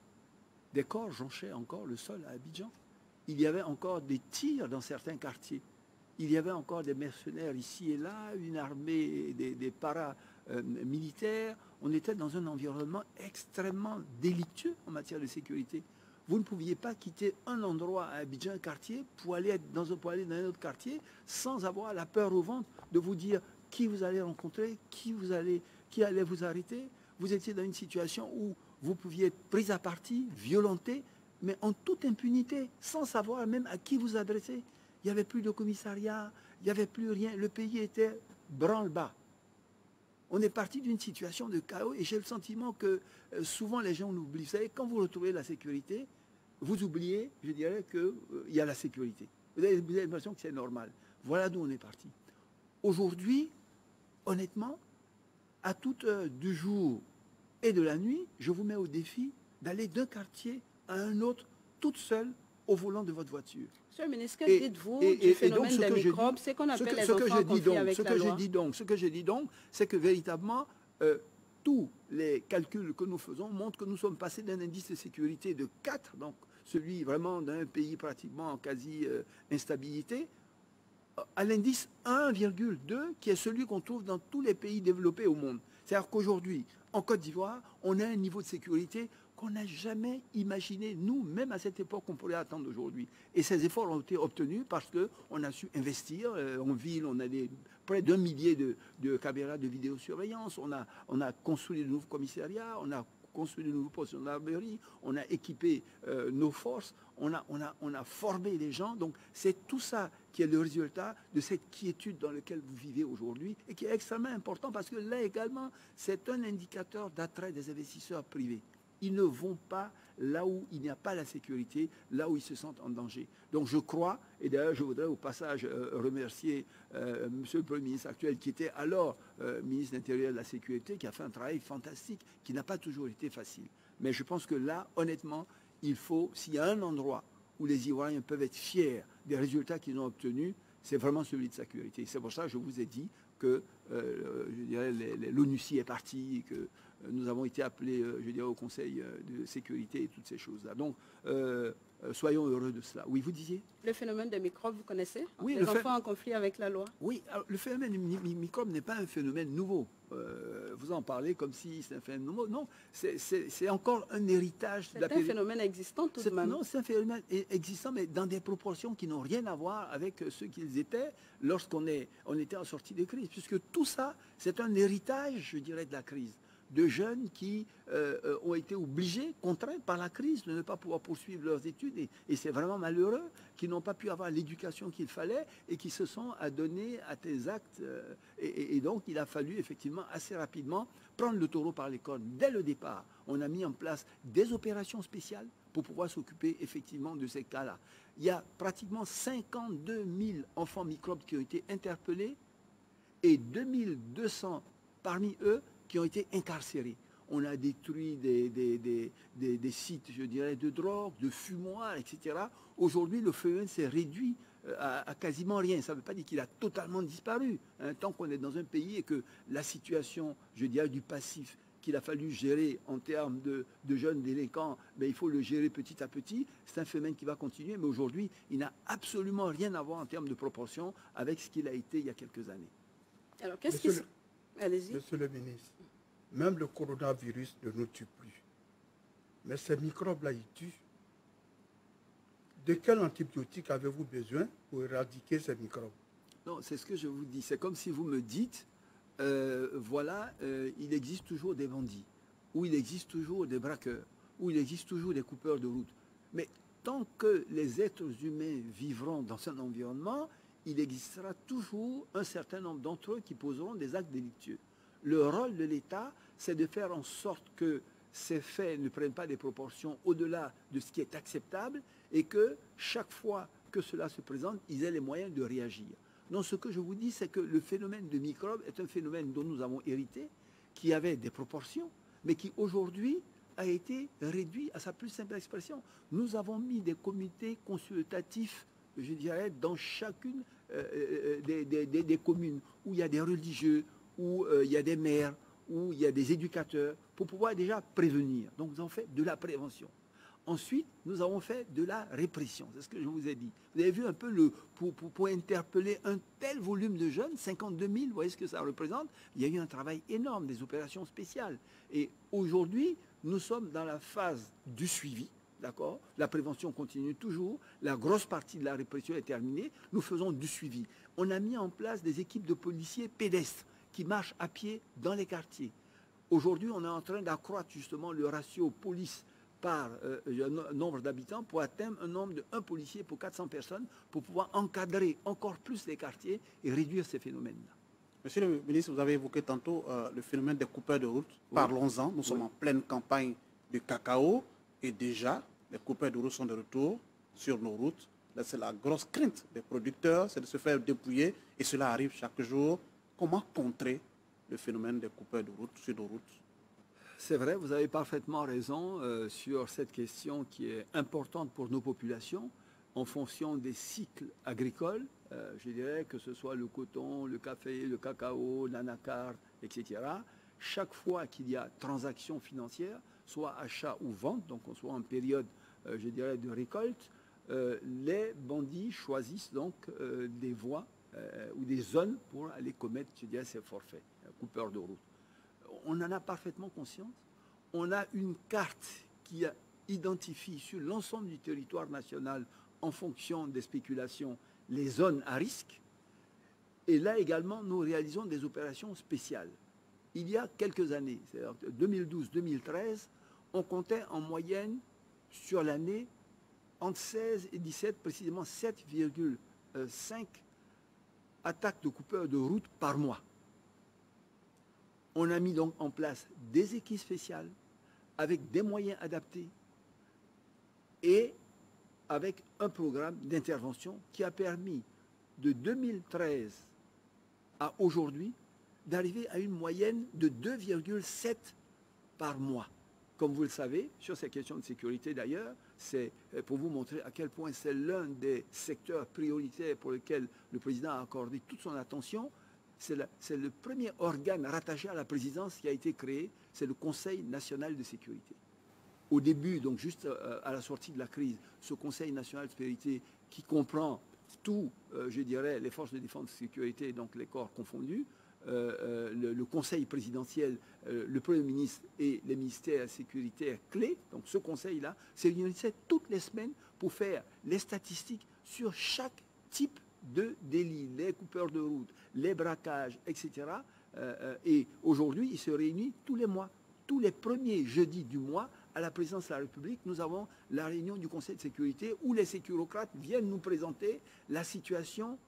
des corps jonchaient encore le sol à Abidjan. Il y avait encore des tirs dans certains quartiers. Il y avait encore des mercenaires ici et là, une armée, des paramilitaires. On était dans un environnement extrêmement délictueux en matière de sécurité. Vous ne pouviez pas quitter un endroit à Abidjan, un quartier, pour aller dans un autre quartier sans avoir la peur au ventre de vous dire qui vous allez rencontrer, qui allait vous arrêter. Vous étiez dans une situation où vous pouviez être pris à partie, violenté, mais en toute impunité, sans savoir même à qui vous adresser. Il n'y avait plus de commissariat, il n'y avait plus rien. Le pays était branle-bas. On est parti d'une situation de chaos et j'ai le sentiment que souvent les gens l'oublient. Vous savez, quand vous retrouvez la sécurité, vous oubliez, je dirais, qu'il y a la sécurité. Vous avez l'impression que c'est normal. Voilà d'où on est parti. Aujourd'hui, honnêtement, à toute heure du jour et de la nuit, je vous mets au défi d'aller d'un quartier à un autre, toute seule, au volant de votre voiture. Monsieur le ministre, que dites-vous du phénomène des microbes? C'est qu'on appelle les enfants confiés avec la loi. Ce que je dis donc, c'est que véritablement, tous les calculs que nous faisons montrent que nous sommes passés d'un indice de sécurité de 4, donc celui vraiment d'un pays pratiquement en quasi-instabilité, à l'indice 1,2, qui est celui qu'on trouve dans tous les pays développés au monde. C'est-à-dire qu'aujourd'hui, en Côte d'Ivoire, on a un niveau de sécurité qu'on n'a jamais imaginé, nous, même à cette époque, qu'on pourrait attendre aujourd'hui. Et ces efforts ont été obtenus parce qu'on a su investir. En ville, on a près d'1 millier de caméras de vidéosurveillance. On a construit de nouveaux commissariats, on a construit de nouveaux postes de gendarmerie, on a équipé nos forces, on a formé les gens. Donc c'est tout ça qui est le résultat de cette quiétude dans laquelle vous vivez aujourd'hui et qui est extrêmement important parce que là également, c'est un indicateur d'attrait des investisseurs privés. Ils ne vont pas là où il n'y a pas la sécurité, là où ils se sentent en danger. Donc je crois, et d'ailleurs je voudrais au passage remercier Monsieur le Premier ministre actuel, qui était alors ministre de l'Intérieur et de la Sécurité, qui a fait un travail fantastique, qui n'a pas toujours été facile. Mais je pense que là, honnêtement, il faut, s'il y a un endroit où les Ivoiriens peuvent être fiers des résultats qu'ils ont obtenus, c'est vraiment celui de sécurité. C'est pour ça que je vous ai dit que je dirais l'ONUCI est parti, que nous avons été appelés, je dirais, au Conseil de sécurité et toutes ces choses-là. Donc, soyons heureux de cela. Oui, vous disiez? Le phénomène des microbes, vous connaissez? Oui, les enfants en conflit avec la loi? Oui, alors, le phénomène des microbes n'est pas un phénomène nouveau. Vous en parlez comme si c'est un phénomène nouveau. Non, c'est encore un héritage. C'est un phénomène existant tout de même. Non, c'est un phénomène existant, mais dans des proportions qui n'ont rien à voir avec ce qu'ils étaient lorsqu'on était en sortie de crise. Puisque tout ça, c'est un héritage, je dirais, de la crise. De jeunes qui ont été obligés, contraints par la crise, de ne pas pouvoir poursuivre leurs études, et c'est vraiment malheureux, qui n'ont pas pu avoir l'éducation qu'il fallait et qui se sont adonnés à des actes. Et donc, il a fallu effectivement assez rapidement prendre le taureau par les cornes. Dès le départ, on a mis en place des opérations spéciales pour pouvoir s'occuper effectivement de ces cas-là. Il y a pratiquement 52 000 enfants microbes qui ont été interpellés et 2200 parmi eux qui ont été incarcérés. On a détruit des sites, je dirais, de drogue, de fumoirs, etc. Aujourd'hui, le phénomène s'est réduit à quasiment rien. Ça ne veut pas dire qu'il a totalement disparu. Tant qu'on est dans un pays et que la situation, je dirais, du passif qu'il a fallu gérer en termes de jeunes délinquants, il faut le gérer petit à petit. C'est un phénomène qui va continuer, mais aujourd'hui, il n'a absolument rien à voir en termes de proportion avec ce qu'il a été il y a quelques années. Alors, qu'est-ce qui... Allez-y. Monsieur le ministre, même le coronavirus ne nous tue plus. Mais ces microbes-là, ils tuent. De quel antibiotique avez-vous besoin pour éradiquer ces microbes? Non, c'est ce que je vous dis. C'est comme si vous me dites, il existe toujours des bandits, ou il existe toujours des braqueurs, ou il existe toujours des coupeurs de route. Mais tant que les êtres humains vivront dans un environnement, il existera toujours un certain nombre d'entre eux qui poseront des actes délictueux. Le rôle de l'État, c'est de faire en sorte que ces faits ne prennent pas des proportions au-delà de ce qui est acceptable et que chaque fois que cela se présente, ils aient les moyens de réagir. Donc ce que je vous dis, c'est que le phénomène de microbes est un phénomène dont nous avons hérité, qui avait des proportions, mais qui aujourd'hui a été réduit à sa plus simple expression. Nous avons mis des comités consultatifs, je dirais, dans chacune des communes où il y a des religieux, où il y a des maires, où il y a des éducateurs, pour pouvoir déjà prévenir. Donc nous avons fait de la prévention. Ensuite, nous avons fait de la répression. C'est ce que je vous ai dit. Vous avez vu un peu, pour interpeller un tel volume de jeunes, 52 000, vous voyez ce que ça représente. Il y a eu un travail énorme, des opérations spéciales. Et aujourd'hui, nous sommes dans la phase du suivi. D'accord? La prévention continue toujours. La grosse partie de la répression est terminée. Nous faisons du suivi. On a mis en place des équipes de policiers pédestres qui marchent à pied dans les quartiers. Aujourd'hui, on est en train d'accroître justement le ratio police par nombre d'habitants pour atteindre un nombre de 1 policier pour 400 personnes pour pouvoir encadrer encore plus les quartiers et réduire ces phénomènes-là. Monsieur le ministre, vous avez évoqué tantôt le phénomène des coupeurs de route. Oui. Parlons-en. Nous sommes en pleine campagne de cacao. Et déjà, les coupeurs de route sont de retour sur nos routes. C'est la grosse crainte des producteurs, c'est de se faire dépouiller. Et cela arrive chaque jour. Comment contrer le phénomène des coupeurs de route sur nos routes? C'est vrai, vous avez parfaitement raison sur cette question qui est importante pour nos populations en fonction des cycles agricoles. Je dirais que ce soit le coton, le café, le cacao, l'anacarde, etc. Chaque fois qu'il y a transaction financière, soit achat ou vente, donc on soit en période, je dirais, de récolte, les bandits choisissent donc des voies ou des zones pour aller commettre, je dirais, ces forfaits, coupeurs de route. On en a parfaitement conscience. On a une carte qui identifie sur l'ensemble du territoire national, en fonction des spéculations, les zones à risque. Et là également, nous réalisons des opérations spéciales. Il y a quelques années, c'est-à-dire 2012-2013, on comptait en moyenne sur l'année entre 16 et 17, précisément 7,5 attaques de coupeurs de route par mois. On a mis donc en place des équipes spéciales avec des moyens adaptés et avec un programme d'intervention qui a permis de 2013 à aujourd'hui d'arriver à une moyenne de 2,7 par mois. Comme vous le savez, sur ces questions de sécurité d'ailleurs, c'est pour vous montrer à quel point c'est l'un des secteurs prioritaires pour lesquels le président a accordé toute son attention. C'est le premier organe rattaché à la présidence qui a été créé, c'est le Conseil national de sécurité. Au début, donc juste à la sortie de la crise, ce Conseil national de sécurité qui comprend tout, je dirais, les forces de défense et de sécurité, donc les corps confondus, le Conseil présidentiel, le Premier ministre et les ministères sécuritaires clés, donc ce Conseil-là, se réunissait toutes les semaines pour faire les statistiques sur chaque type de délit, les coupeurs de route, les braquages, etc. Et aujourd'hui, il se réunit tous les mois. Tous les premiers jeudis du mois, à la présidence de la République, nous avons la réunion du Conseil de sécurité où les sécurocrates viennent nous présenter la situation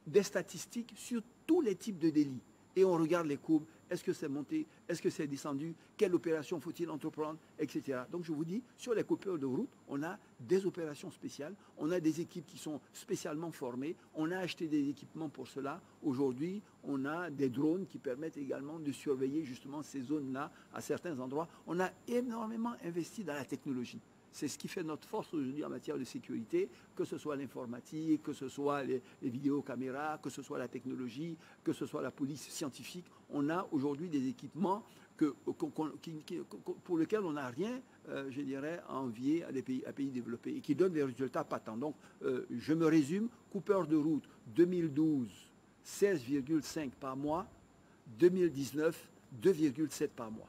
des statistiques sur tous les types de délits. Et on regarde les courbes, est-ce que c'est monté, est-ce que c'est descendu, quelle opération faut-il entreprendre, etc. Donc je vous dis, sur les coupeurs de route, on a des opérations spéciales, on a des équipes qui sont spécialement formées, on a acheté des équipements pour cela. Aujourd'hui, on a des drones qui permettent également de surveiller justement ces zones-là à certains endroits. On a énormément investi dans la technologie. C'est ce qui fait notre force aujourd'hui en matière de sécurité, que ce soit l'informatique, que ce soit les vidéocaméras, que ce soit la technologie, que ce soit la police scientifique. On a aujourd'hui des équipements pour lesquels on n'a rien, je dirais, à envier à des pays développés et qui donnent des résultats patents. Donc, je me résume, coupeur de route 2012, 16,5 par mois, 2019, 2,7 par mois.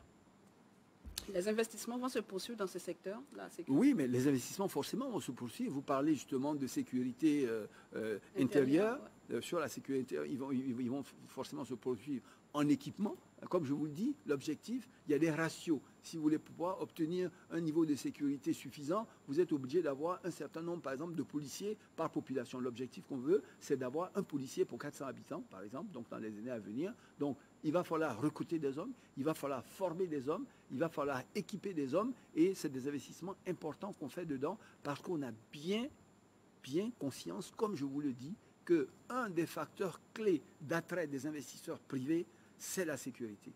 Les investissements vont se poursuivre dans ce secteur là? Oui, mais les investissements forcément vont se poursuivre. Vous parlez justement de sécurité intérieure. Ouais. Sur la sécurité, ils vont forcément se poursuivre en équipement. Comme je vous le dis, l'objectif, il y a des ratios. Si vous voulez pouvoir obtenir un niveau de sécurité suffisant, vous êtes obligé d'avoir un certain nombre, par exemple, de policiers par population. L'objectif qu'on veut, c'est d'avoir un policier pour 400 habitants, par exemple, donc dans les années à venir. Donc, il va falloir recruter des hommes, il va falloir former des hommes, il va falloir équiper des hommes, et c'est des investissements importants qu'on fait dedans, parce qu'on a bien conscience, comme je vous le dis, qu'un des facteurs clés d'attrait des investisseurs privés, c'est la sécurité.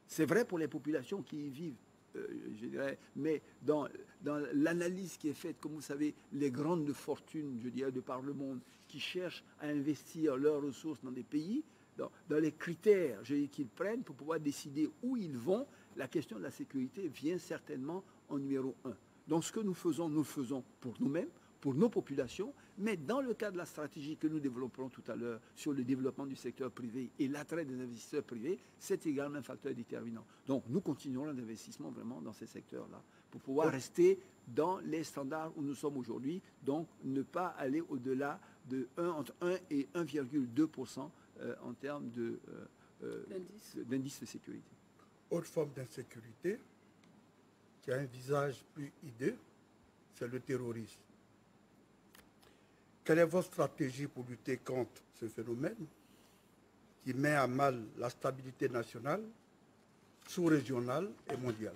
C'est vrai pour les populations qui y vivent, je dirais, mais dans l'analyse qui est faite, comme vous savez, les grandes fortunes, je dirais, de par le monde, qui cherchent à investir leurs ressources dans des pays, dans les critères qu'ils prennent pour pouvoir décider où ils vont, la question de la sécurité vient certainement en numéro 1. Donc ce que nous le faisons pour nous-mêmes, pour nos populations, mais dans le cadre de la stratégie que nous développerons tout à l'heure sur le développement du secteur privé et l'attrait des investisseurs privés, c'est également un facteur déterminant. Donc nous continuerons l'investissement vraiment dans ces secteurs-là pour pouvoir rester dans les standards où nous sommes aujourd'hui, donc ne pas aller au-delà de entre 1 et 1,2% en termes d'indice de sécurité. Autre forme d'insécurité qui a un visage plus hideux, c'est le terrorisme. Quelle est votre stratégie pour lutter contre ce phénomène qui met à mal la stabilité nationale, sous-régionale et mondiale?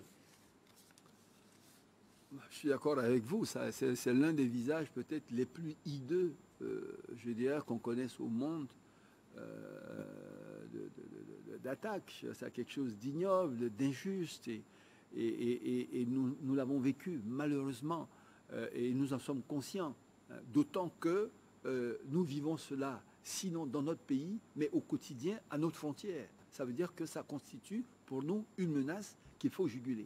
Je suis d'accord avec vous, c'est l'un des visages peut-être les plus hideux, je dirais, qu'on connaisse au monde, d'attaque. C'est quelque chose d'ignoble, d'injuste, et nous l'avons vécu malheureusement, et nous en sommes conscients, d'autant que nous vivons cela, sinon dans notre pays, mais au quotidien, à notre frontière. Ça veut dire que ça constitue pour nous une menace qu'il faut juguler.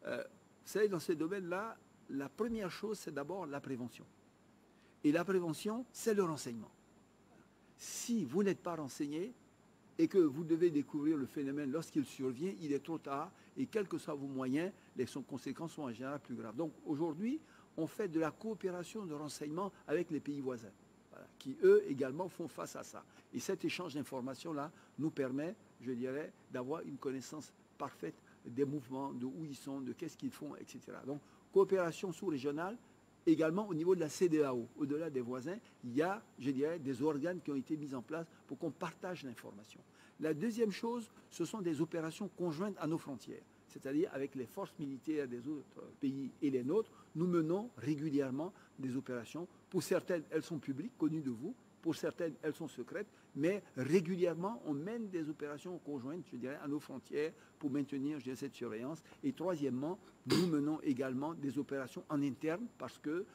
Vous savez, dans ces domaines-là, la première chose, c'est d'abord la prévention. Et la prévention, c'est le renseignement. Si vous n'êtes pas renseigné, et que vous devez découvrir le phénomène lorsqu'il survient, il est trop tard, et quels que soient vos moyens, les conséquences sont en général plus graves. Donc aujourd'hui, on fait de la coopération de renseignement avec les pays voisins, voilà, qui eux également font face à ça. Et cet échange d'informations-là nous permet, je dirais, d'avoir une connaissance parfaite des mouvements, de où ils sont, de qu'est-ce qu'ils font, etc. Donc coopération sous-régionale, également au niveau de la CEDEAO, au-delà des voisins, il y a, je dirais, des organes qui ont été mis en place pour qu'on partage l'information. La deuxième chose, ce sont des opérations conjointes à nos frontières, c'est-à-dire avec les forces militaires des autres pays et les nôtres, nous menons régulièrement des opérations. Pour certaines, elles sont publiques, connues de vous. Pour certaines, elles sont secrètes, mais régulièrement, on mène des opérations conjointes, je dirais, à nos frontières pour maintenir, je dirais, cette surveillance. Et troisièmement, nous menons également des opérations en interne parce que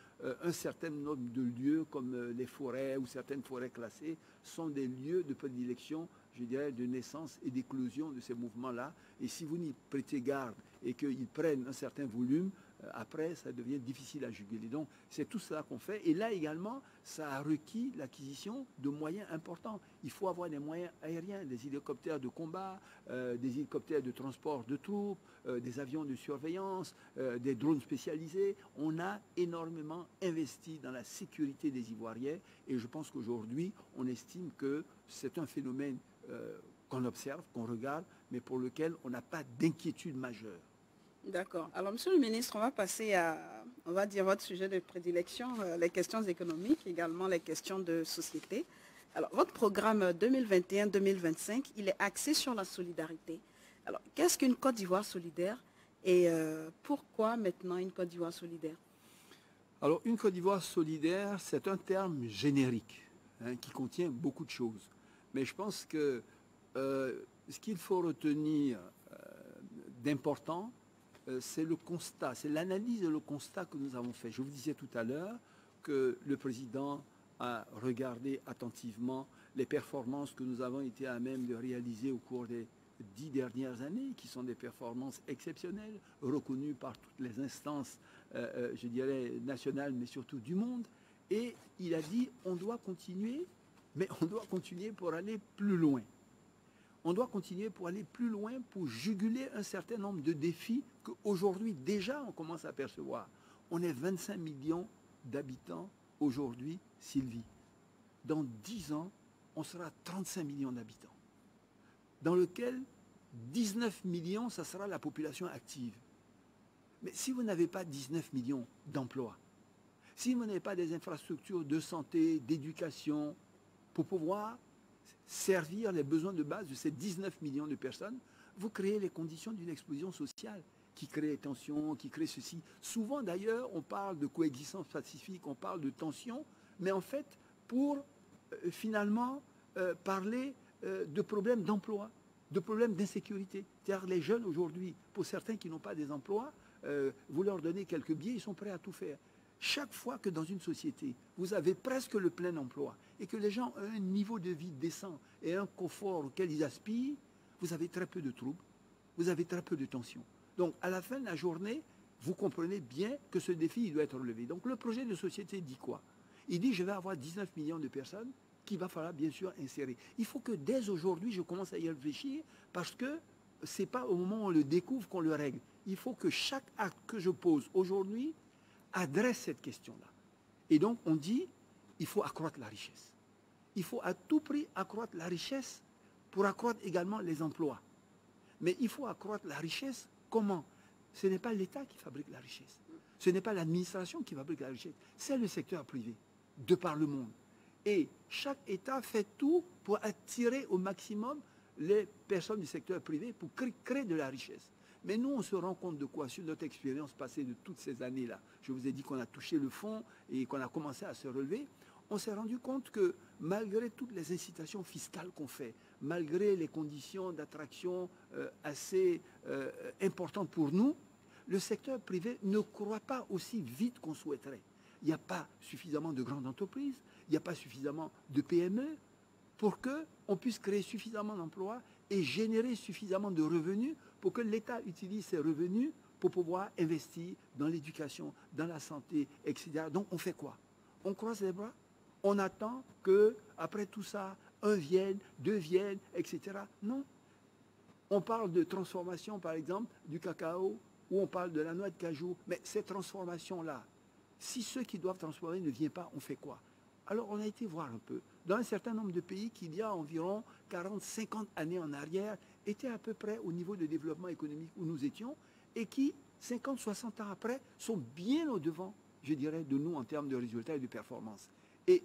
un certain nombre de lieux, comme les forêts ou certaines forêts classées, sont des lieux de prédilection, je dirais, de naissance et d'éclosion de ces mouvements-là. Et si vous n'y prêtez garde et qu'ils prennent un certain volume, après, ça devient difficile à juguler. Donc, c'est tout cela qu'on fait. Et là également, ça a requis l'acquisition de moyens importants. Il faut avoir des moyens aériens, des hélicoptères de combat, des hélicoptères de transport de troupes, des avions de surveillance, des drones spécialisés. On a énormément investi dans la sécurité des Ivoiriens. Et je pense qu'aujourd'hui, on estime que c'est un phénomène qu'on observe, qu'on regarde, mais pour lequel on n'a pas d'inquiétude majeure. D'accord. Alors, Monsieur le ministre, on va passer à, on va dire, votre sujet de prédilection, les questions économiques, également les questions de société. Alors, votre programme 2021-2025, il est axé sur la solidarité. Alors, qu'est-ce qu'une Côte d'Ivoire solidaire et pourquoi maintenant une Côte d'Ivoire solidaire? Alors, une Côte d'Ivoire solidaire, c'est un terme générique qui contient beaucoup de choses. Mais je pense que ce qu'il faut retenir d'important, c'est le constat, c'est l'analyse et le constat que nous avons fait. Je vous disais tout à l'heure que le président a regardé attentivement les performances que nous avons été à même de réaliser au cours des 10 dernières années, qui sont des performances exceptionnelles, reconnues par toutes les instances, je dirais, nationales, mais surtout du monde. Et il a dit, on doit continuer, mais on doit continuer pour aller plus loin. On doit continuer pour aller plus loin, pour juguler un certain nombre de défis qu'aujourd'hui, déjà, on commence à percevoir. On est 25 millions d'habitants aujourd'hui, Sylvie. Dans 10 ans, on sera 35 millions d'habitants, dans lequel 19 millions, ça sera la population active. Mais si vous n'avez pas 19 millions d'emplois, si vous n'avez pas des infrastructures de santé, d'éducation, pour pouvoir servir les besoins de base de ces 19 millions de personnes, vous créez les conditions d'une explosion sociale qui crée les tensions, qui crée ceci. Souvent d'ailleurs, on parle de coexistence pacifique, on parle de tensions, mais en fait, pour finalement parler de problèmes d'emploi, de problèmes d'insécurité. C'est-à-dire les jeunes aujourd'hui, pour certains qui n'ont pas des emplois, vous leur donnez quelques billets, ils sont prêts à tout faire. Chaque fois que dans une société, vous avez presque le plein emploi et que les gens ont un niveau de vie décent et un confort auquel ils aspirent, vous avez très peu de troubles, vous avez très peu de tensions. Donc, à la fin de la journée, vous comprenez bien que ce défi, il doit être relevé. Donc, le projet de société dit quoi? Il dit, je vais avoir 19 millions de personnes qu'il va falloir bien sûr insérer. Il faut que dès aujourd'hui, je commence à y réfléchir parce que ce n'est pas au moment où on le découvre qu'on le règle. Il faut que chaque acte que je pose aujourd'hui adresse cette question-là. Et donc, on dit, il faut accroître la richesse. Il faut à tout prix accroître la richesse pour accroître également les emplois. Mais il faut accroître la richesse comment? Ce n'est pas l'État qui fabrique la richesse. Ce n'est pas l'administration qui fabrique la richesse. C'est le secteur privé, de par le monde. Et chaque État fait tout pour attirer au maximum les personnes du secteur privé pour créer de la richesse. Mais nous, on se rend compte de quoi sur notre expérience passée de toutes ces années-là? Je vous ai dit qu'on a touché le fond et qu'on a commencé à se relever. On s'est rendu compte que malgré toutes les incitations fiscales qu'on fait, malgré les conditions d'attraction assez importantes pour nous, le secteur privé ne croît pas aussi vite qu'on souhaiterait. Il n'y a pas suffisamment de grandes entreprises, il n'y a pas suffisamment de PME pour qu'on puisse créer suffisamment d'emplois et générer suffisamment de revenus pour que l'État utilise ces revenus pour pouvoir investir dans l'éducation, dans la santé, etc. Donc on fait quoi? On croise les bras, on attend que, après tout ça, un vienne, deux viennes, etc. Non. On parle de transformation, par exemple, du cacao, ou on parle de la noix de cajou. Mais cette transformation-là, si ceux qui doivent transformer ne viennent pas, on fait quoi? Alors on a été voir un peu. Dans un certain nombre de pays qui, il y a environ 40, 50 années en arrière, étaient à peu près au niveau de développement économique où nous étions, et qui, 50, 60 ans après, sont bien au-devant, je dirais, de nous en termes de résultats et de performance. Et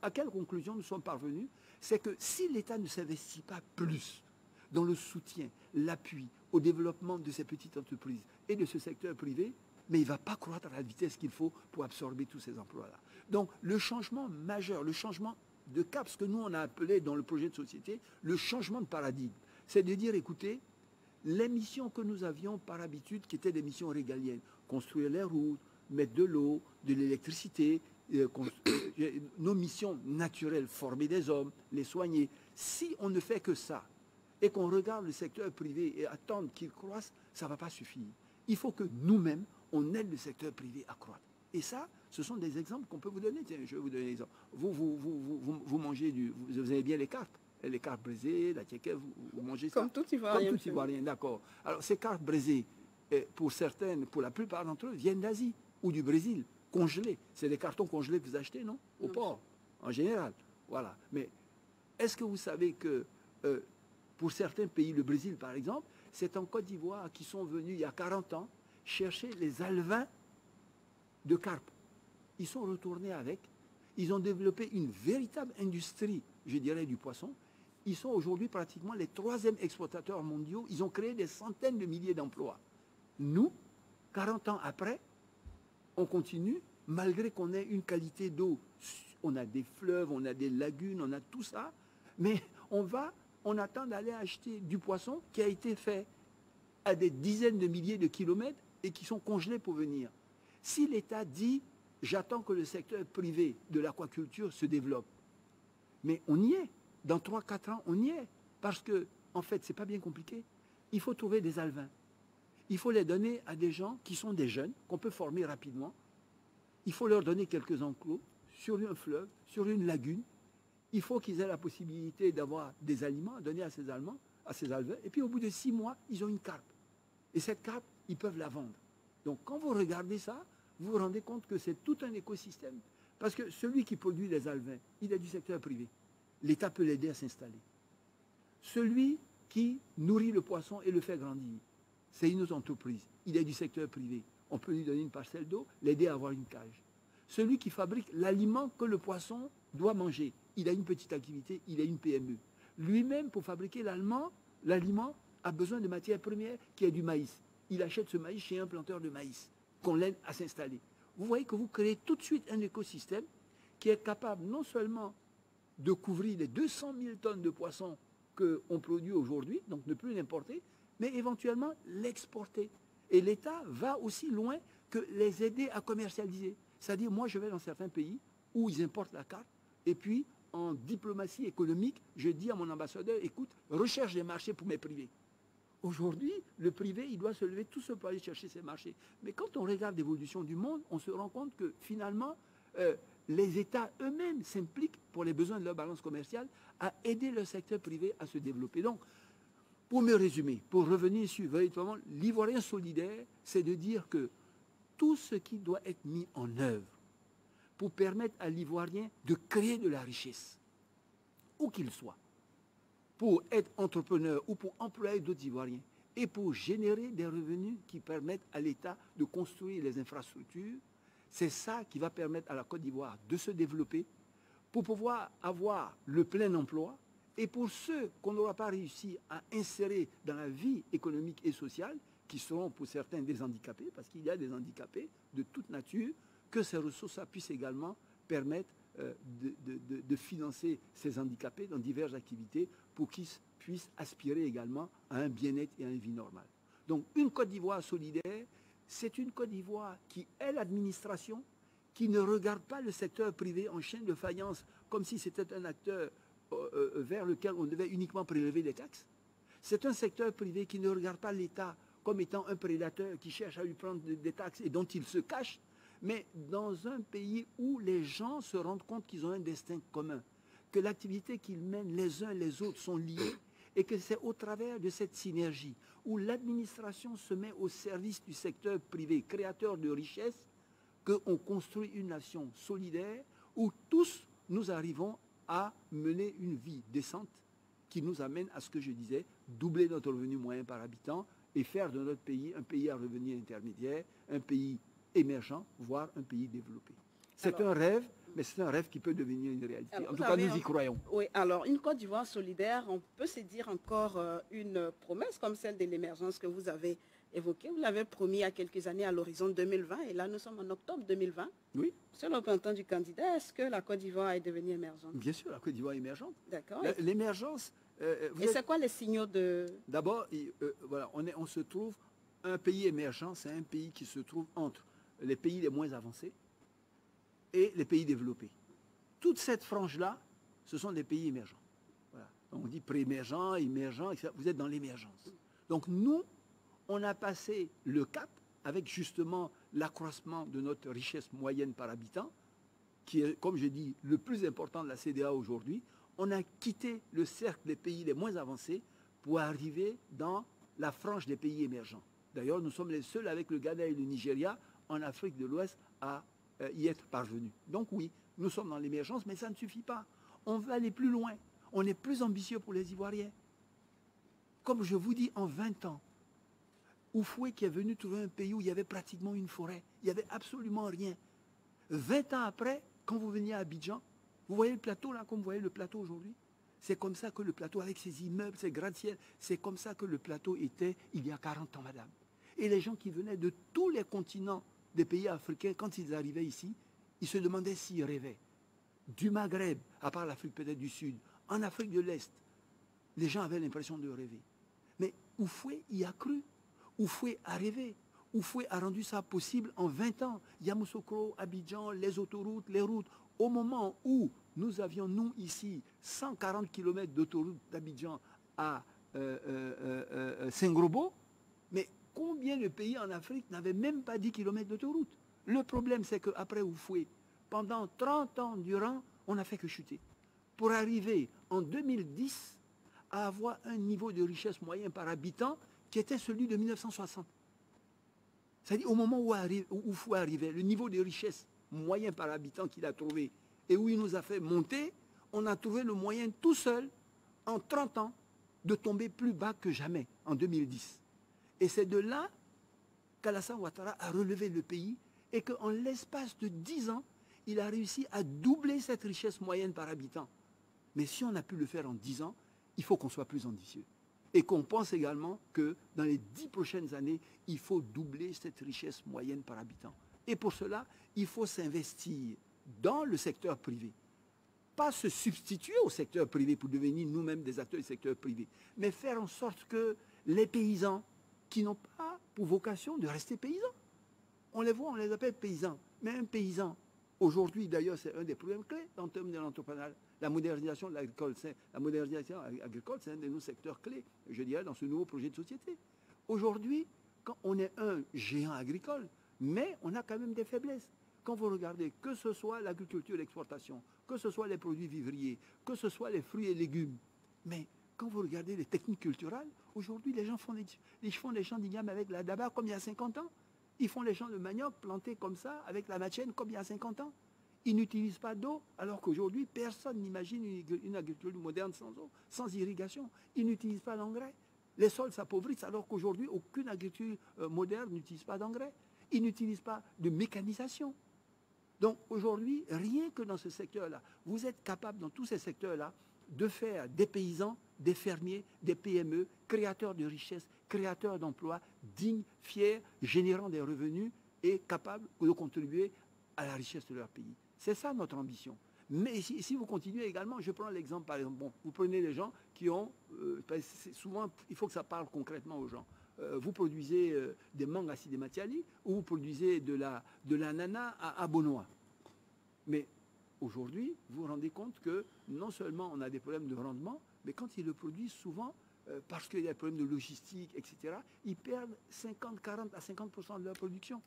à quelle conclusion nous sommes parvenus? C'est que si l'État ne s'investit pas plus dans le soutien, l'appui au développement de ces petites entreprises et de ce secteur privé, mais il ne va pas croître à la vitesse qu'il faut pour absorber tous ces emplois-là. Donc le changement majeur, le changement de cap, ce que nous on a appelé dans le projet de société, le changement de paradigme, c'est de dire, écoutez, les missions que nous avions par habitude, qui étaient des missions régaliennes, construire les routes, mettre de l'eau, de l'électricité, nos missions naturelles, former des hommes, les soigner, si on ne fait que ça, et qu'on regarde le secteur privé et attendre qu'il croisse, ça ne va pas suffire. Il faut que nous-mêmes, on aide le secteur privé à croître. Et ça, ce sont des exemples qu'on peut vous donner. Tiens, je vais vous donner un exemple. Vous mangez vous avez bien les carpes brisées, la tchéké, vous mangez ça. Comme tout Ivoirien. Comme tout Ivoirien, d'accord. Alors, ces carpes brisées, pour certaines, pour la plupart d'entre eux, viennent d'Asie ou du Brésil, congelés. C'est des cartons congelés que vous achetez, non? Au port, en général. Voilà. Mais est-ce que vous savez que pour certains pays, le Brésil par exemple, c'est en Côte d'Ivoire qui sont venus il y a 40 ans chercher les alevins de carpe. Ils sont retournés avec. Ils ont développé une véritable industrie, je dirais, du poisson. Ils sont aujourd'hui pratiquement les 3e exploitateurs mondiaux. Ils ont créé des centaines de milliers d'emplois. Nous, 40 ans après, on continue, malgré qu'on ait une qualité d'eau. On a des fleuves, on a des lagunes, on a tout ça. Mais on attend d'aller acheter du poisson qui a été fait à des dizaines de milliers de kilomètres et qui sont congelés pour venir. Si l'État dit, j'attends que le secteur privé de l'aquaculture se développe, mais on y est. Dans 3-4 ans, on y est. Parce que, en fait, ce n'est pas bien compliqué. Il faut trouver des alevins. Il faut les donner à des gens qui sont des jeunes, qu'on peut former rapidement. Il faut leur donner quelques enclos sur un fleuve, sur une lagune. Il faut qu'ils aient la possibilité d'avoir des aliments à donner à ces alevins. Et puis, au bout de 6 mois, ils ont une carpe. Et cette carpe, ils peuvent la vendre. Donc, quand vous regardez ça, vous vous rendez compte que c'est tout un écosystème. Parce que celui qui produit les alevins, il est du secteur privé. L'État peut l'aider à s'installer. Celui qui nourrit le poisson et le fait grandir, c'est une autre entreprise. Il est du secteur privé. On peut lui donner une parcelle d'eau, l'aider à avoir une cage. Celui qui fabrique l'aliment que le poisson doit manger, il a une petite activité, il a une PME. Lui-même, pour fabriquer l'aliment, a besoin de matières premières qui est du maïs. Il achète ce maïs chez un planteur de maïs, qu'on l'aide à s'installer. Vous voyez que vous créez tout de suite un écosystème qui est capable non seulement de couvrir les 200 000 tonnes de poissons qu'on produit aujourd'hui, donc ne plus l'importer, mais éventuellement l'exporter. Et l'État va aussi loin que les aider à commercialiser. C'est-à-dire, moi, je vais dans certains pays où ils importent la carpe, et puis, en diplomatie économique, je dis à mon ambassadeur, écoute, recherche des marchés pour mes privés. Aujourd'hui, le privé, il doit se lever tout seul pour aller chercher ces marchés. Mais quand on regarde l'évolution du monde, on se rend compte que finalement, les États eux-mêmes s'impliquent pour les besoins de leur balance commerciale à aider le secteur privé à se développer. Donc, pour me résumer, pour revenir sur véritablement l'Ivoirien solidaire, c'est de dire que tout ce qui doit être mis en œuvre pour permettre à l'Ivoirien de créer de la richesse, où qu'il soit, pour être entrepreneur ou pour employer d'autres Ivoiriens, et pour générer des revenus qui permettent à l'État de construire les infrastructures, c'est ça qui va permettre à la Côte d'Ivoire de se développer pour pouvoir avoir le plein emploi. Et pour ceux qu'on n'aura pas réussi à insérer dans la vie économique et sociale, qui seront pour certains des handicapés, parce qu'il y a des handicapés de toute nature, que ces ressources puissent également permettre de financer ces handicapés dans diverses activités pour qu'ils puissent aspirer également à un bien-être et à une vie normale. Donc une Côte d'Ivoire solidaire, c'est une Côte d'Ivoire qui est l'administration, qui ne regarde pas le secteur privé en chaîne de faïence comme si c'était un acteur vers lequel on devait uniquement prélever des taxes. C'est un secteur privé qui ne regarde pas l'État comme étant un prédateur qui cherche à lui prendre des taxes et dont il se cache, mais dans un pays où les gens se rendent compte qu'ils ont un destin commun, que l'activité qu'ils mènent les uns les autres sont liées et que c'est au travers de cette synergie où l'administration se met au service du secteur privé, créateur de richesses, qu'on construit une nation solidaire où tous nous arrivons à mener une vie décente qui nous amène à ce que je disais, doubler notre revenu moyen par habitant et faire de notre pays un pays à revenu intermédiaire, un pays émergent, voire un pays développé. C'est un rêve, mais c'est un rêve qui peut devenir une réalité. En tout cas, nous y croyons. Oui, alors une Côte d'Ivoire solidaire, on peut se dire encore une promesse comme celle de l'émergence que vous avez évoquée. Vous l'avez promis il y a quelques années à l'horizon 2020, et là nous sommes en octobre 2020. Oui. Sur le représentant du candidat, est-ce que la Côte d'Ivoire est devenue émergente? Bien sûr, la Côte d'Ivoire est émergente. D'accord. L'émergence... et c'est quoi les signaux de... D'abord, voilà, on se trouve... Un pays émergent, c'est un pays qui se trouve entre les pays les moins avancés et les pays développés. Toute cette frange-là, ce sont des pays émergents. Voilà. On dit pré-émergent, émergent, etc. Vous êtes dans l'émergence. Donc nous, on a passé le cap avec justement l'accroissement de notre richesse moyenne par habitant, qui est, comme je dis, le plus important de la CEDEAO aujourd'hui. On a quitté le cercle des pays les moins avancés pour arriver dans la frange des pays émergents. D'ailleurs, nous sommes les seuls avec le Ghana et le Nigeria en Afrique de l'Ouest à y être parvenus. Donc oui, nous sommes dans l'émergence, mais ça ne suffit pas. On veut aller plus loin. On est plus ambitieux pour les Ivoiriens. Comme je vous dis, en 20 ans, Oufoué qui est venu trouver un pays où il y avait pratiquement une forêt, il n'y avait absolument rien. 20 ans après, quand vous veniez à Abidjan, vous voyez le plateau là, comme vous voyez le plateau aujourd'hui? C'est comme ça que le plateau, avec ses immeubles, ses gratte-ciels, c'est comme ça que le plateau était il y a 40 ans, madame. Et les gens qui venaient de tous les continents des pays africains, quand ils arrivaient ici, ils se demandaient s'ils rêvaient. Du Maghreb, à part l'Afrique peut-être du Sud, en Afrique de l'Est, les gens avaient l'impression de rêver. Mais Oufoué y a cru. Oufoué a rêvé. Oufoué a rendu ça possible en 20 ans. Yamoussoukro, Abidjan, les autoroutes, les routes. Au moment où nous avions, nous, ici, 140 km d'autoroute d'Abidjan à Sengrobo, mais combien de pays en Afrique n'avaient même pas 10 km d'autoroute? Le problème, c'est qu'après Oufoué, pendant 30 ans durant, on n'a fait que chuter. Pour arriver en 2010 à avoir un niveau de richesse moyen par habitant qui était celui de 1960. C'est-à-dire au moment où Oufoué arrivait, le niveau de richesse moyen par habitant qu'il a trouvé et où il nous a fait monter, on a trouvé le moyen tout seul, en 30 ans, de tomber plus bas que jamais, en 2010. Et c'est de là qu'Alassane Ouattara a relevé le pays et qu'en l'espace de 10 ans, il a réussi à doubler cette richesse moyenne par habitant. Mais si on a pu le faire en 10 ans, il faut qu'on soit plus ambitieux. Et qu'on pense également que dans les 10 prochaines années, il faut doubler cette richesse moyenne par habitant. Et pour cela, il faut s'investir dans le secteur privé. Pas se substituer au secteur privé pour devenir nous-mêmes des acteurs du secteur privé, mais faire en sorte que les paysans qui n'ont pas pour vocation de rester paysans, on les voit, on les appelle paysans, mais un paysan, aujourd'hui d'ailleurs c'est un des problèmes clés en termes de l'entrepreneuriat, la modernisation de l'agricole, c'est un de nos secteurs clés, je dirais, dans ce nouveau projet de société. Aujourd'hui, quand on est un géant agricole, mais on a quand même des faiblesses. Quand vous regardez, que ce soit l'agriculture d'exportation, que ce soit les produits vivriers, que ce soit les fruits et légumes, mais quand vous regardez les techniques culturelles, aujourd'hui les gens font les champs d'igname avec la daba comme il y a 50 ans. Ils font les champs de manioc plantés comme ça, avec la machène comme il y a 50 ans. Ils n'utilisent pas d'eau, alors qu'aujourd'hui, personne n'imagine une agriculture moderne sans eau, sans irrigation. Ils n'utilisent pas d'engrais. Les sols s'appauvrissent, alors qu'aujourd'hui, aucune agriculture moderne n'utilise pas d'engrais. Ils n'utilisent pas de mécanisation. Donc aujourd'hui, rien que dans ce secteur-là, vous êtes capable, dans tous ces secteurs-là, de faire des paysans, des fermiers, des PME, créateurs de richesses, créateurs d'emplois, dignes, fiers, générant des revenus et capables de contribuer à la richesse de leur pays. C'est ça notre ambition. Mais si vous continuez également, je prends l'exemple par exemple, bon, vous prenez les gens qui ont, souvent il faut que ça parle concrètement aux gens. Vous produisez des mangues à Sidematiali ou vous produisez de l'ananas à Bonoa. Mais aujourd'hui, vous vous rendez compte que non seulement on a des problèmes de rendement, mais quand ils le produisent souvent, parce qu'il y a des problèmes de logistique, etc., ils perdent 40 à 50% de leur production.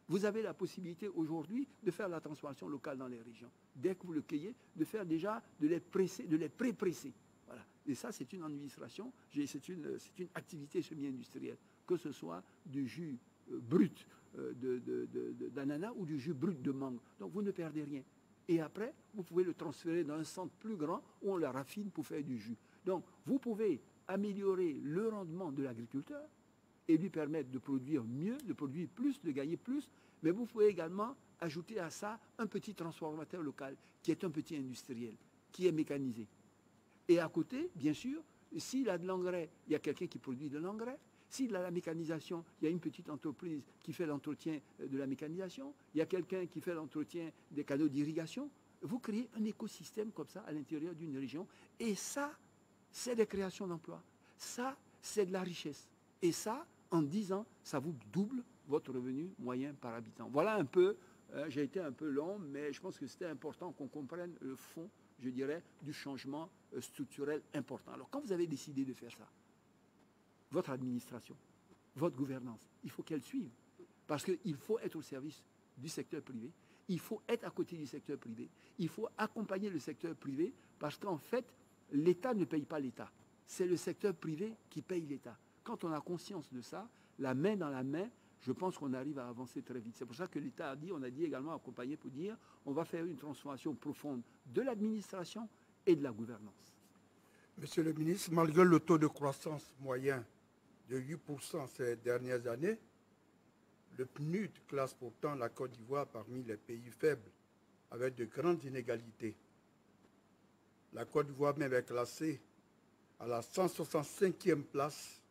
Vous avez la possibilité aujourd'hui de faire la transformation locale dans les régions. Dès que vous le cueillez, de faire déjà, de les pré-presser. Voilà. Et ça, c'est une administration, c'est une activité semi-industrielle, que ce soit du jus brut d'ananas ou du jus brut de mangue. Donc vous ne perdez rien. Et après, vous pouvez le transférer dans un centre plus grand où on le raffine pour faire du jus. Donc vous pouvez améliorer le rendement de l'agriculteur et lui permettre de produire mieux, de produire plus, de gagner plus, mais vous pouvez également ajouter à ça un petit transformateur local qui est un petit industriel, qui est mécanisé. Et à côté, bien sûr, s'il a de l'engrais, il y a quelqu'un qui produit de l'engrais. S'il a la mécanisation, il y a une petite entreprise qui fait l'entretien de la mécanisation. Il y a quelqu'un qui fait l'entretien des canaux d'irrigation. Vous créez un écosystème comme ça à l'intérieur d'une région. Et ça, c'est des créations d'emplois. Ça, c'est de la richesse. Et ça, en 10 ans, ça vous double votre revenu moyen par habitant. Voilà un peu, j'ai été un peu long, mais je pense que c'était important qu'on comprenne le fond, je dirais, du changement structurel important. Alors, quand vous avez décidé de faire ça, votre administration, votre gouvernance, il faut qu'elle suive. Parce qu'il faut être au service du secteur privé. Il faut être à côté du secteur privé. Il faut accompagner le secteur privé parce qu'en fait, l'État ne paye pas l'État. C'est le secteur privé qui paye l'État. Quand on a conscience de ça, la main dans la main, je pense qu'on arrive à avancer très vite. C'est pour ça que l'État a dit, on a dit également accompagné pour dire, on va faire une transformation profonde de l'administration et de la gouvernance. Monsieur le ministre, malgré le taux de croissance moyen de 8% ces dernières années, le PNUD classe pourtant la Côte d'Ivoire parmi les pays faibles, avec de grandes inégalités. La Côte d'Ivoire même est classée à la 165e place,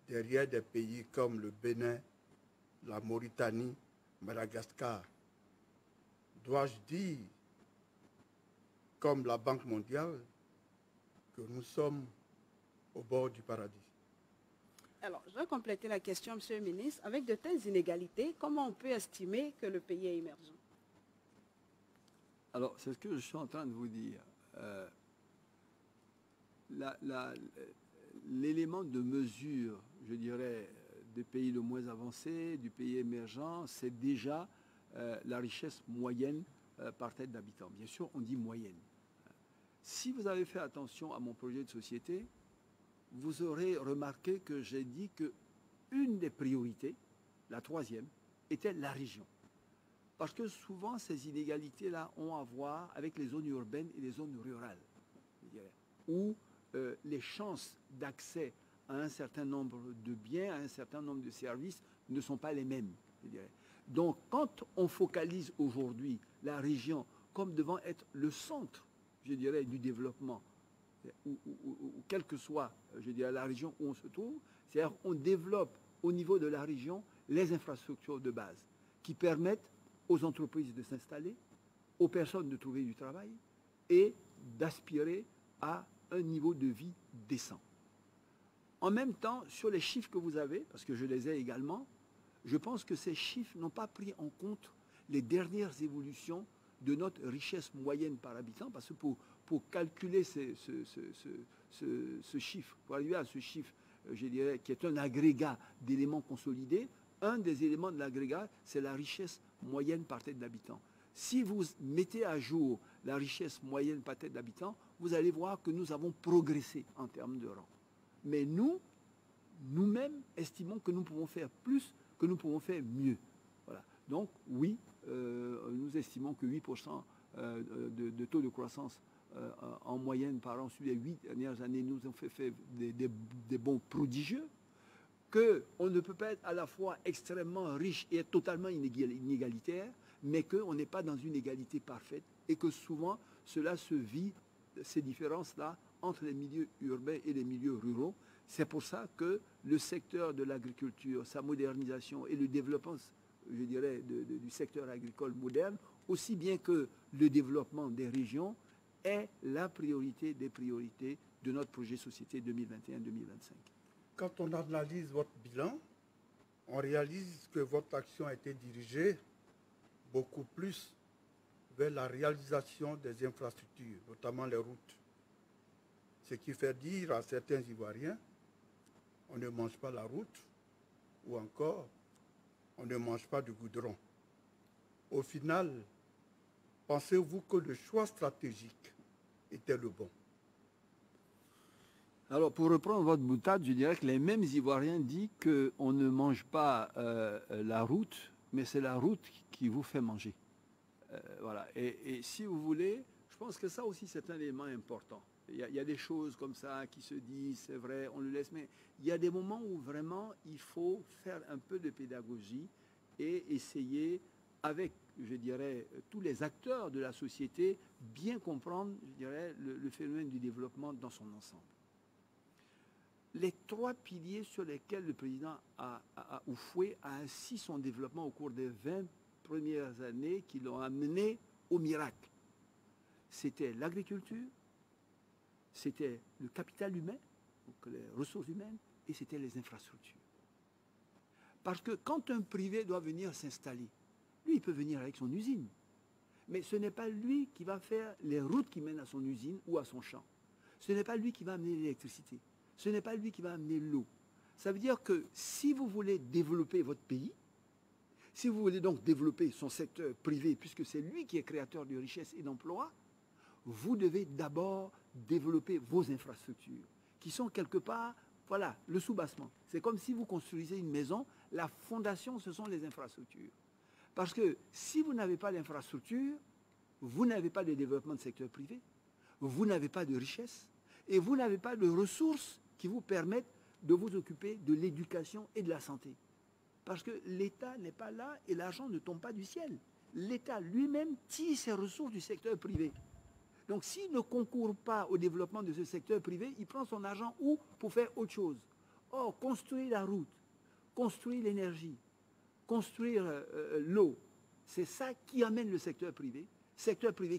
derrière des pays comme le Bénin, la Mauritanie, Madagascar. Dois-je dire, comme la Banque mondiale, que nous sommes au bord du paradis? Alors, je vais compléter la question, Monsieur le ministre. Avec de telles inégalités, comment on peut estimer que le pays est émergent? Alors, c'est ce que je suis en train de vous dire. L'élément de mesure, je dirais, des pays le moins avancés, du pays émergent, c'est déjà la richesse moyenne par tête d'habitant. Bien sûr, on dit moyenne. Si vous avez fait attention à mon projet de société, vous aurez remarqué que j'ai dit qu'une des priorités, la troisième, était la région. Parce que souvent, ces inégalités-là ont à voir avec les zones urbaines et les zones rurales, je dirais, où les chances d'accès à un certain nombre de biens, à un certain nombre de services ne sont pas les mêmes, je dirais. Donc, quand on focalise aujourd'hui la région comme devant être le centre, je dirais, du développement, ou quelle que soit, je dirais, la région où on se trouve, c'est-à-dire on développe au niveau de la région les infrastructures de base qui permettent aux entreprises de s'installer, aux personnes de trouver du travail et d'aspirer à un niveau de vie décent. En même temps, sur les chiffres que vous avez, parce que je les ai également, je pense que ces chiffres n'ont pas pris en compte les dernières évolutions de notre richesse moyenne par habitant, parce que pour calculer ce chiffre, pour arriver à ce chiffre, je dirais, qui est un agrégat d'éléments consolidés, un des éléments de l'agrégat, c'est la richesse moyenne par tête d'habitant. Si vous mettez à jour la richesse moyenne par tête d'habitant, vous allez voir que nous avons progressé en termes de rang. Mais nous-mêmes, estimons que nous pouvons faire plus, que nous pouvons faire mieux. Voilà. Donc, oui, nous estimons que 8% de taux de croissance en moyenne par an sur les 8 dernières années nous ont fait des bons prodigieux, qu'on ne peut pas être à la fois extrêmement riche et être totalement inégalitaire, mais qu'on n'est pas dans une égalité parfaite et que souvent cela se vit, ces différences-là, entre les milieux urbains et les milieux ruraux. C'est pour ça que le secteur de l'agriculture, sa modernisation et le développement, je dirais, du secteur agricole moderne, aussi bien que le développement des régions, est la priorité des priorités de notre projet société 2021-2025. Quand on analyse votre bilan, on réalise que votre action a été dirigée beaucoup plus vers la réalisation des infrastructures, notamment les routes. Ce qui fait dire à certains Ivoiriens, on ne mange pas la route, ou encore, on ne mange pas de goudron. Au final, pensez-vous que le choix stratégique était le bon? Alors, pour reprendre votre boutade, je dirais que les mêmes Ivoiriens disent qu'on ne mange pas la route, mais c'est la route qui vous fait manger. Voilà. Et si vous voulez, je pense que ça aussi, c'est un élément important. Il y a des choses comme ça qui se disent, c'est vrai, on le laisse, mais il y a des moments où vraiment il faut faire un peu de pédagogie et essayer, avec, je dirais, tous les acteurs de la société, bien comprendre, je dirais, le phénomène du développement dans son ensemble. Les trois piliers sur lesquels le président Oufoué a assis son développement au cours des 20 premières années qui l'ont amené au miracle, c'était l'agriculture, c'était le capital humain, donc les ressources humaines, et c'était les infrastructures. Parce que quand un privé doit venir s'installer, lui, il peut venir avec son usine. Mais ce n'est pas lui qui va faire les routes qui mènent à son usine ou à son champ. Ce n'est pas lui qui va amener l'électricité. Ce n'est pas lui qui va amener l'eau. Ça veut dire que si vous voulez développer votre pays, si vous voulez donc développer son secteur privé, puisque c'est lui qui est créateur de richesses et d'emplois, vous devez d'abord développer vos infrastructures, qui sont quelque part, voilà, le soubassement. C'est comme si vous construisez une maison, la fondation, ce sont les infrastructures. Parce que si vous n'avez pas d'infrastructure, vous n'avez pas de développement de secteur privé, vous n'avez pas de richesse, et vous n'avez pas de ressources qui vous permettent de vous occuper de l'éducation et de la santé. Parce que l'État n'est pas là et l'argent ne tombe pas du ciel. L'État lui-même tire ses ressources du secteur privé. Donc s'il ne concourt pas au développement de ce secteur privé, il prend son argent où pour faire autre chose. Or, construire la route, construire l'énergie, construire l'eau, c'est ça qui amène le secteur privé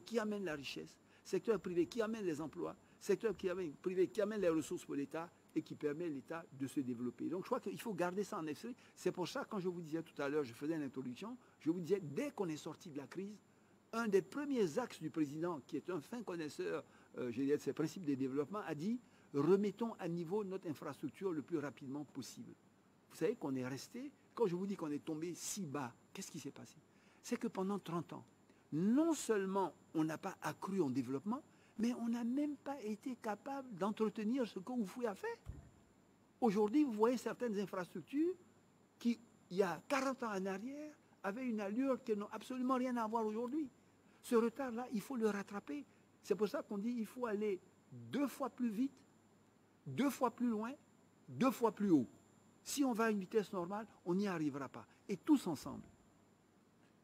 qui amène la richesse, secteur privé qui amène les emplois, secteur privé qui amène les ressources pour l'État et qui permet à l'État de se développer. Donc je crois qu'il faut garder ça en esprit. C'est pour ça, quand je vous disais tout à l'heure, je faisais une introduction, je vous disais, dès qu'on est sorti de la crise, un des premiers axes du président, qui est un fin connaisseur de ces principes de développement, a dit, remettons à niveau notre infrastructure le plus rapidement possible. Vous savez qu'on est resté, quand je vous dis qu'on est tombé si bas, qu'est-ce qui s'est passé? C'est que pendant 30 ans, non seulement on n'a pas accru en développement, mais on n'a même pas été capable d'entretenir ce que Oufoué a fait. Aujourd'hui, vous voyez certaines infrastructures qui, il y a 40 ans en arrière, avaient une allure qui n'ont absolument rien à voir aujourd'hui. Ce retard-là, il faut le rattraper. C'est pour ça qu'on dit qu'il faut aller 2 fois plus vite, 2 fois plus loin, 2 fois plus haut. Si on va à une vitesse normale, on n'y arrivera pas. Et tous ensemble.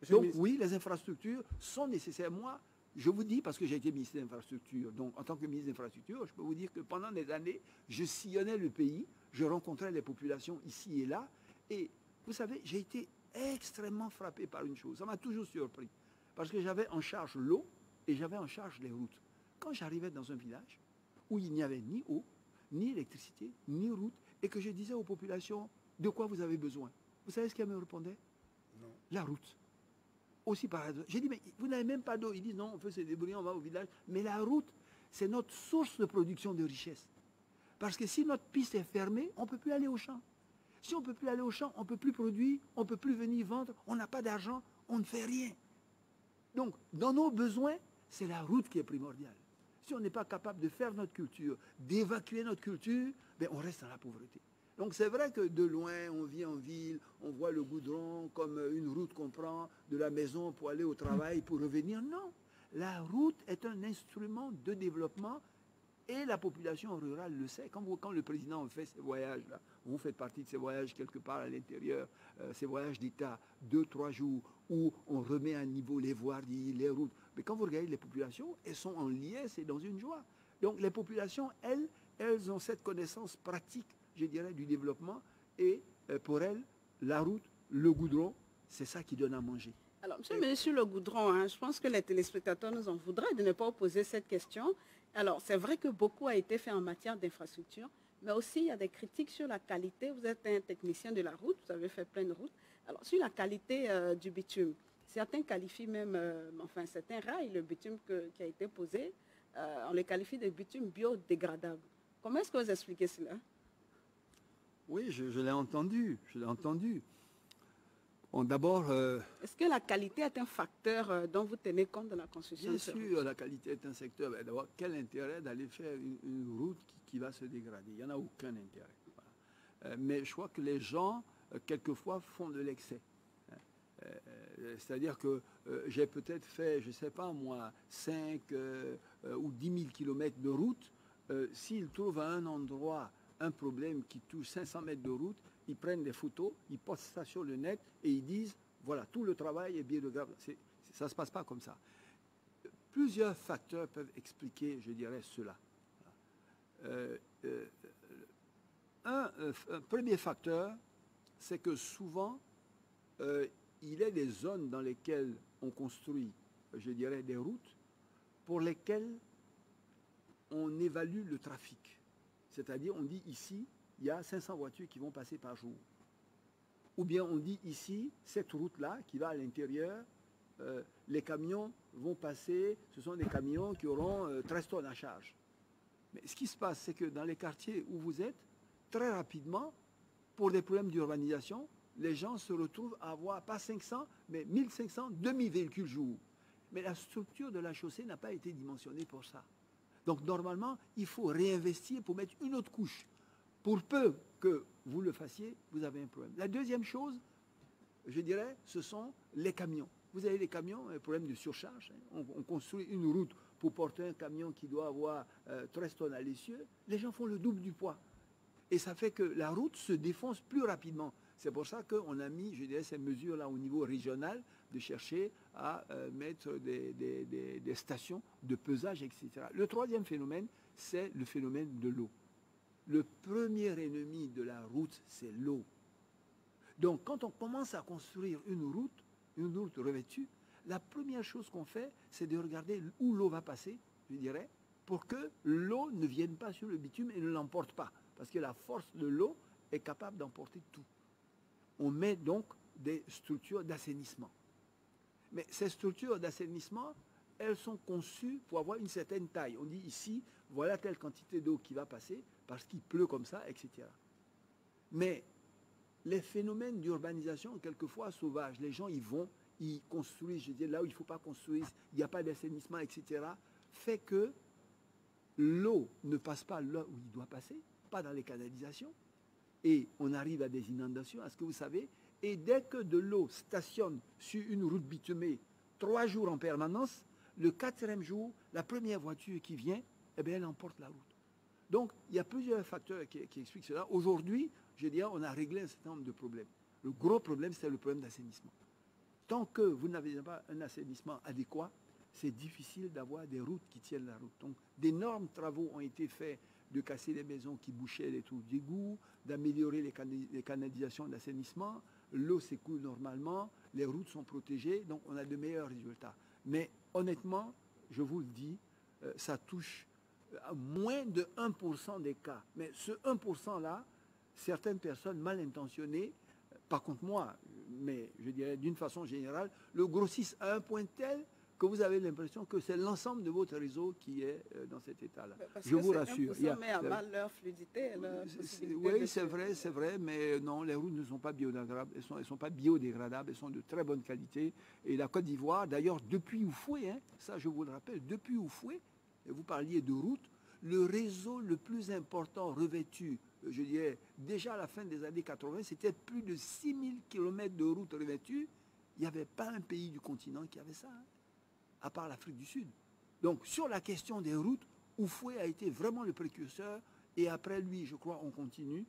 Donc oui, les infrastructures sont nécessaires. Moi, je vous dis, parce que j'ai été ministre des Infrastructures, donc en tant que ministre des Infrastructures, je peux vous dire que pendant des années, je sillonnais le pays, je rencontrais les populations ici et là, et vous savez, j'ai été extrêmement frappé par une chose. Ça m'a toujours surpris, parce que j'avais en charge l'eau et j'avais en charge les routes. Quand j'arrivais dans un village où il n'y avait ni eau, ni électricité, ni route, et que je disais aux populations, de quoi vous avez besoin? Vous savez ce qu'elles me répondaient? Non. La route. Aussi par hasard. J'ai dit, mais vous n'avez même pas d'eau. Ils disent, non, on peut se débrouiller, on va au village. Mais la route, c'est notre source de production de richesse. Parce que si notre piste est fermée, on ne peut plus aller au champ. Si on ne peut plus aller au champ, on ne peut plus produire, on ne peut plus venir vendre, on n'a pas d'argent, on ne fait rien. Donc, dans nos besoins, c'est la route qui est primordiale. Si on n'est pas capable de faire notre culture, d'évacuer notre culture, ben on reste dans la pauvreté. Donc c'est vrai que de loin, on vit en ville, on voit le goudron comme une route qu'on prend de la maison pour aller au travail, pour revenir. Non, la route est un instrument de développement et la population rurale le sait. Quand le président fait ces voyages-là, vous faites partie de ces voyages quelque part à l'intérieur, ces voyages d'État, 2-3 jours, où on remet à niveau les voiries, les routes. Mais quand vous regardez les populations, elles sont en liesse et dans une joie. Donc les populations, elles ont cette connaissance pratique, je dirais, du développement. Et pour elles, la route, le goudron, c'est ça qui donne à manger. Alors, monsieur le ministre, sur le goudron, hein, je pense que les téléspectateurs nous en voudraient de ne pas poser cette question. Alors, c'est vrai que beaucoup a été fait en matière d'infrastructure, mais aussi il y a des critiques sur la qualité. Vous êtes un technicien de la route, vous avez fait plein de routes. Alors, sur la qualité du bitume, certains qualifient même, enfin, certains raillent le bitume qui a été posé, on le qualifie de bitume biodégradable. Comment est-ce que vous expliquez cela? Oui, je l'ai entendu, Bon, d'abord, Est-ce que la qualité est un facteur dont vous tenez compte de la construction bien de ce route? sûr, la qualité est un secteur. Mais d'abord, quel intérêt d'aller faire une route qui va se dégrader? Il n'y en a aucun intérêt. Voilà. Mais je crois que les gens, quelquefois, font de l'excès. C'est-à-dire que j'ai peut-être fait, je ne sais pas moi, 5 ou 10 000 kilomètres de route. S'ils trouvent à un endroit un problème qui touche 500 mètres de route, ils prennent des photos, ils postent ça sur le net et ils disent, voilà, tout le travail est biodégradable. Ça ne se passe pas comme ça. Plusieurs facteurs peuvent expliquer, je dirais, cela. Un premier facteur, c'est que souvent, il y a des zones dans lesquelles on construit, je dirais, des routes pour lesquelles on évalue le trafic. C'est-à-dire, on dit ici, il y a 500 voitures qui vont passer par jour. Ou bien on dit ici, cette route-là qui va à l'intérieur, les camions vont passer, ce sont des camions qui auront 13 tonnes à charge. Mais ce qui se passe, c'est que dans les quartiers où vous êtes, très rapidement, pour des problèmes d'urbanisation, les gens se retrouvent à avoir pas 500, mais 1500, 2000 véhicules jour. Mais la structure de la chaussée n'a pas été dimensionnée pour ça. Donc normalement, il faut réinvestir pour mettre une autre couche. Pour peu que vous le fassiez, vous avez un problème. La deuxième chose, je dirais, ce sont les camions. Vous avez des camions, un problème de surcharge. On construit une route pour porter un camion qui doit avoir 13 tonnes à l'essieu. Les gens font le double du poids. Et ça fait que la route se défonce plus rapidement. C'est pour ça qu'on a mis, je dirais, ces mesures-là au niveau régional, de chercher à mettre des stations de pesage, etc. Le troisième phénomène, c'est le phénomène de l'eau. Le premier ennemi de la route, c'est l'eau. Donc, quand on commence à construire une route revêtue, la première chose qu'on fait, c'est de regarder où l'eau va passer, je dirais, pour que l'eau ne vienne pas sur le bitume et ne l'emporte pas. Parce que la force de l'eau est capable d'emporter tout. On met donc des structures d'assainissement. Mais ces structures d'assainissement, elles sont conçues pour avoir une certaine taille. On dit ici, voilà telle quantité d'eau qui va passer parce qu'il pleut comme ça, etc. Mais les phénomènes d'urbanisation, quelquefois sauvages, les gens, ils construisent, je dis là où il ne faut pas construire, il n'y a pas d'assainissement, etc., fait que l'eau ne passe pas là où il doit passer, pas dans les canalisations, et on arrive à des inondations, à ce que vous savez, et dès que de l'eau stationne sur une route bitumée 3 jours en permanence, le 4e jour, la première voiture qui vient, eh bien, elle emporte la route. Donc, il y a plusieurs facteurs qui expliquent cela. Aujourd'hui, je dirais, on a réglé un certain nombre de problèmes. Le gros problème, c'est le problème d'assainissement. Tant que vous n'avez pas un assainissement adéquat, c'est difficile d'avoir des routes qui tiennent la route. Donc, d'énormes travaux ont été faits de casser les maisons qui bouchaient les trous d'égout, d'améliorer les canalisations d'assainissement. L'eau s'écoule normalement, les routes sont protégées, donc on a de meilleurs résultats. Mais honnêtement, je vous le dis, ça touche à moins de 1% des cas. Mais ce 1%-là, certaines personnes mal intentionnées, par contre moi, mais je dirais d'une façon générale, le grossissent à un point tel que vous avez l'impression que c'est l'ensemble de votre réseau qui est dans cet état-là. Je vous rassure. Ça met à mal leur fluidité, leur possibilité. Oui, c'est vrai, mais non, les routes ne sont pas biodégradables, elles sont pas biodégradables, elles sont de très bonne qualité. Et la Côte d'Ivoire, d'ailleurs, depuis Oufoué, ça je vous le rappelle, depuis Oufoué, et vous parliez de route, le réseau le plus important revêtu, je dirais, déjà à la fin des années 80, c'était plus de 6000 km de routes revêtues. Il n'y avait pas un pays du continent qui avait ça, à part l'Afrique du Sud. Donc, sur la question des routes, Oufoué a été vraiment le précurseur, et après lui, je crois, on continue,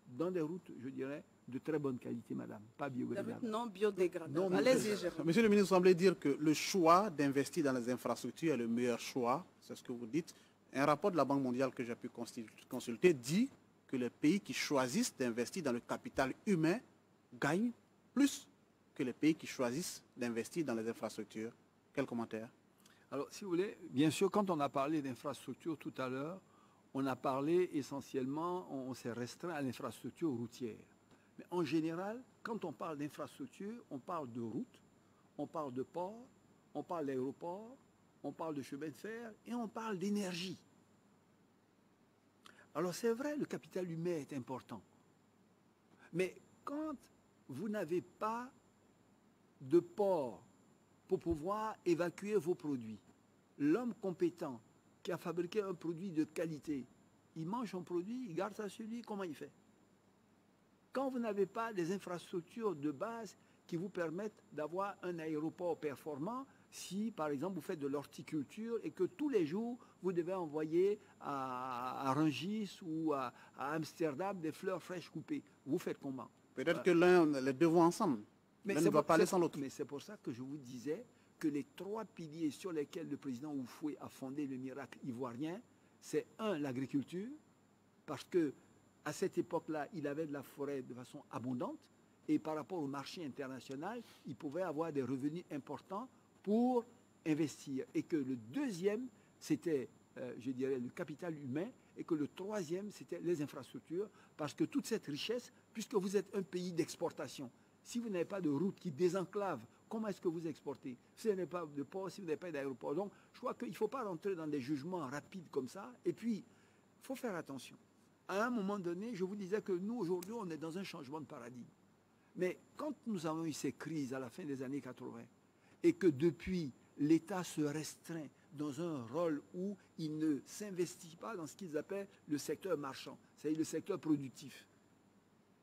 dans des routes, je dirais, de très bonne qualité, madame, pas biodégradables. Non biodégradables. Allez-y, Jérôme. Monsieur le ministre, vous semblez dire que le choix d'investir dans les infrastructures est le meilleur choix, c'est ce que vous dites. Un rapport de la Banque mondiale que j'ai pu consulter dit que les pays qui choisissent d'investir dans le capital humain gagnent plus que les pays qui choisissent d'investir dans les infrastructures. Quel commentaire? Alors, si vous voulez, bien sûr, quand on a parlé d'infrastructures tout à l'heure, on a parlé essentiellement, on s'est restreint à l'infrastructure routière. Mais en général, quand on parle d'infrastructure, on parle de routes, on parle de ports, on parle d'aéroports, on parle de chemin de fer et on parle d'énergie. Alors c'est vrai, le capital humain est important. Mais quand vous n'avez pas de ports pour pouvoir évacuer vos produits. L'homme compétent qui a fabriqué un produit de qualité, il mange son produit, il garde ça sur lui, comment il fait? Quand vous n'avez pas des infrastructures de base qui vous permettent d'avoir un aéroport performant, si par exemple vous faites de l'horticulture et que tous les jours vous devez envoyer à Rungis ou à Amsterdam des fleurs fraîches coupées, vous faites comment? Peut-être que les deux vont ensemble. L'un ne va pas aller sans l'autre. Mais c'est pour ça que je vous disais que les trois piliers sur lesquels le président Houphouët a fondé le miracle ivoirien, c'est un, l'agriculture, parce que à cette époque-là, il avait de la forêt de façon abondante, et par rapport au marché international, il pouvait avoir des revenus importants pour investir. Et que le deuxième, c'était, je dirais, le capital humain, et que le troisième, c'était les infrastructures, parce que toute cette richesse, puisque vous êtes un pays d'exportation, si vous n'avez pas de route qui désenclave, comment est-ce que vous exportez? Si vous n'avez pas de port, si vous n'avez pas d'aéroport. Donc, je crois qu'il ne faut pas rentrer dans des jugements rapides comme ça. Et puis, il faut faire attention. À un moment donné, je vous disais que nous, aujourd'hui, on est dans un changement de paradigme. Mais quand nous avons eu ces crises à la fin des années 80, et que depuis, l'État se restreint dans un rôle où il ne s'investit pas dans ce qu'ils appellent le secteur marchand, c'est-à-dire le secteur productif.